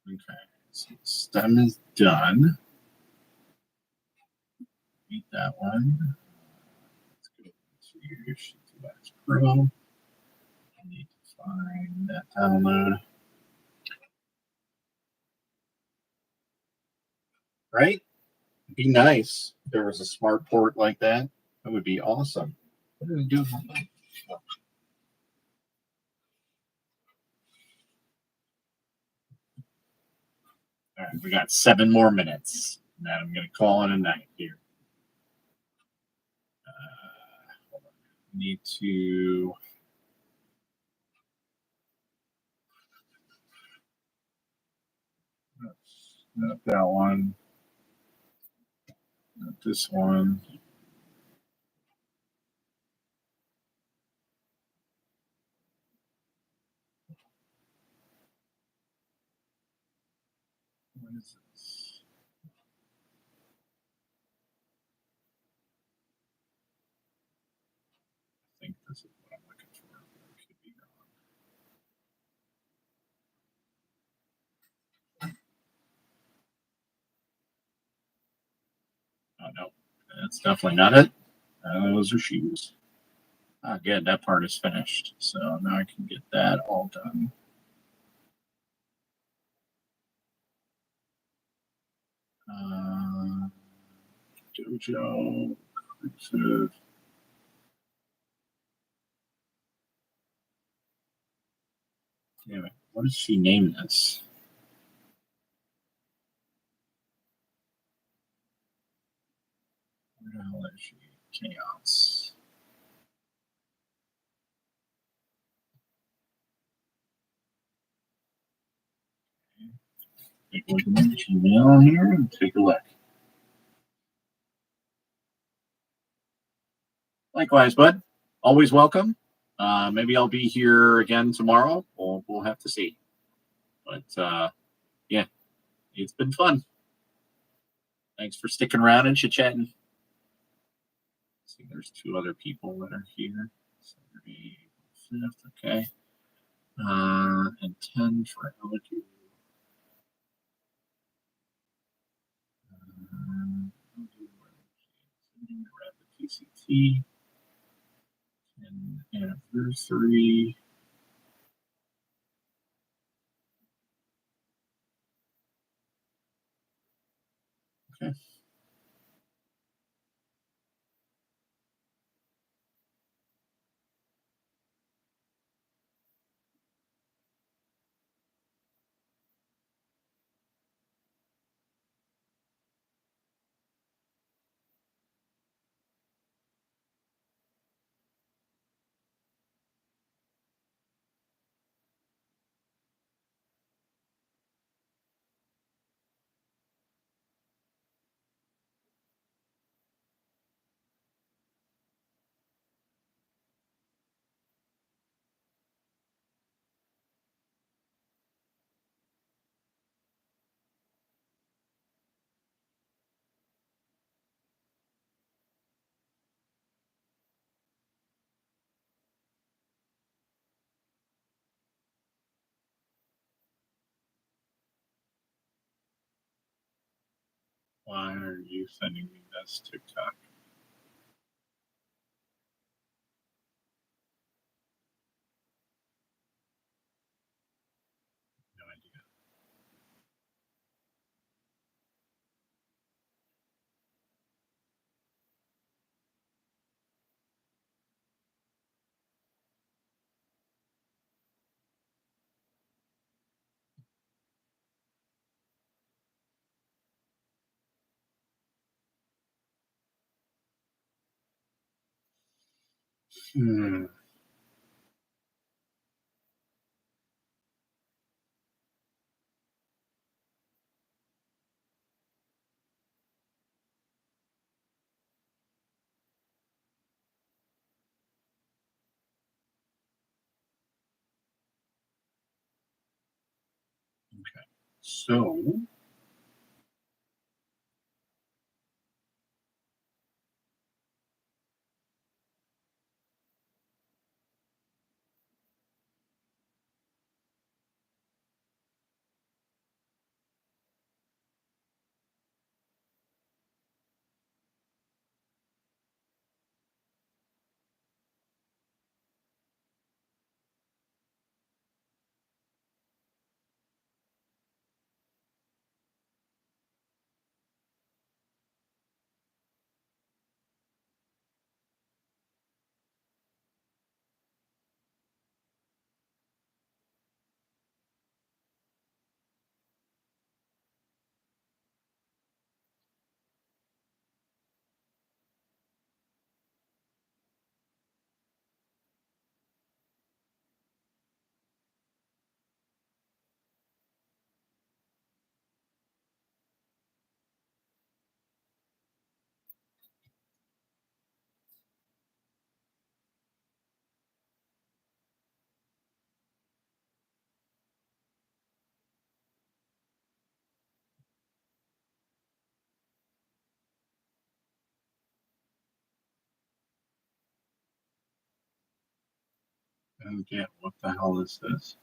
Okay, so the stem is done. Beat that one. Let's go to Sheets Pro. I need to find that download. Right? It'd be nice if there was a smart port like that. That would be awesome. What did I do? All right, we got 7 more minutes. And then I'm going to call it a night here. Need to. Not that one. Not this one. What is this? I think this is what I'm looking for. It could be wrong. Oh, no. That's definitely not it. Those are shoes. Ah, good. That part is finished. So now I can get that all done. Dojo. Cursive. Damn it. What does she name this? Where the hell is she? Chaos. Take a look at my Gmail here and take a look. Likewise, bud. Always welcome. Maybe I'll be here again tomorrow. We'll have to see. But yeah, it's been fun. Thanks for sticking around and chit-chatting. See, there's 2 other people that are here. 3, 5th. Okay. And 10 for Alec. The TCT. 10 anniversary. Okay. Why are you sending me this TikTok? No idea. Okay. So again, what the hell is this?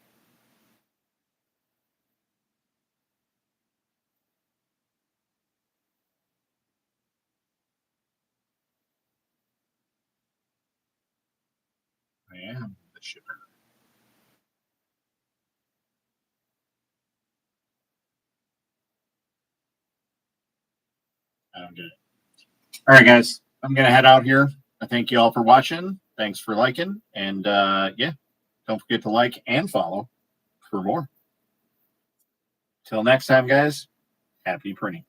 I am the shipper. I don't get it. All right, guys. I'm gonna head out here. I thank you all for watching. Thanks for liking. And yeah, don't forget to like and follow for more. Till next time, guys. Happy printing.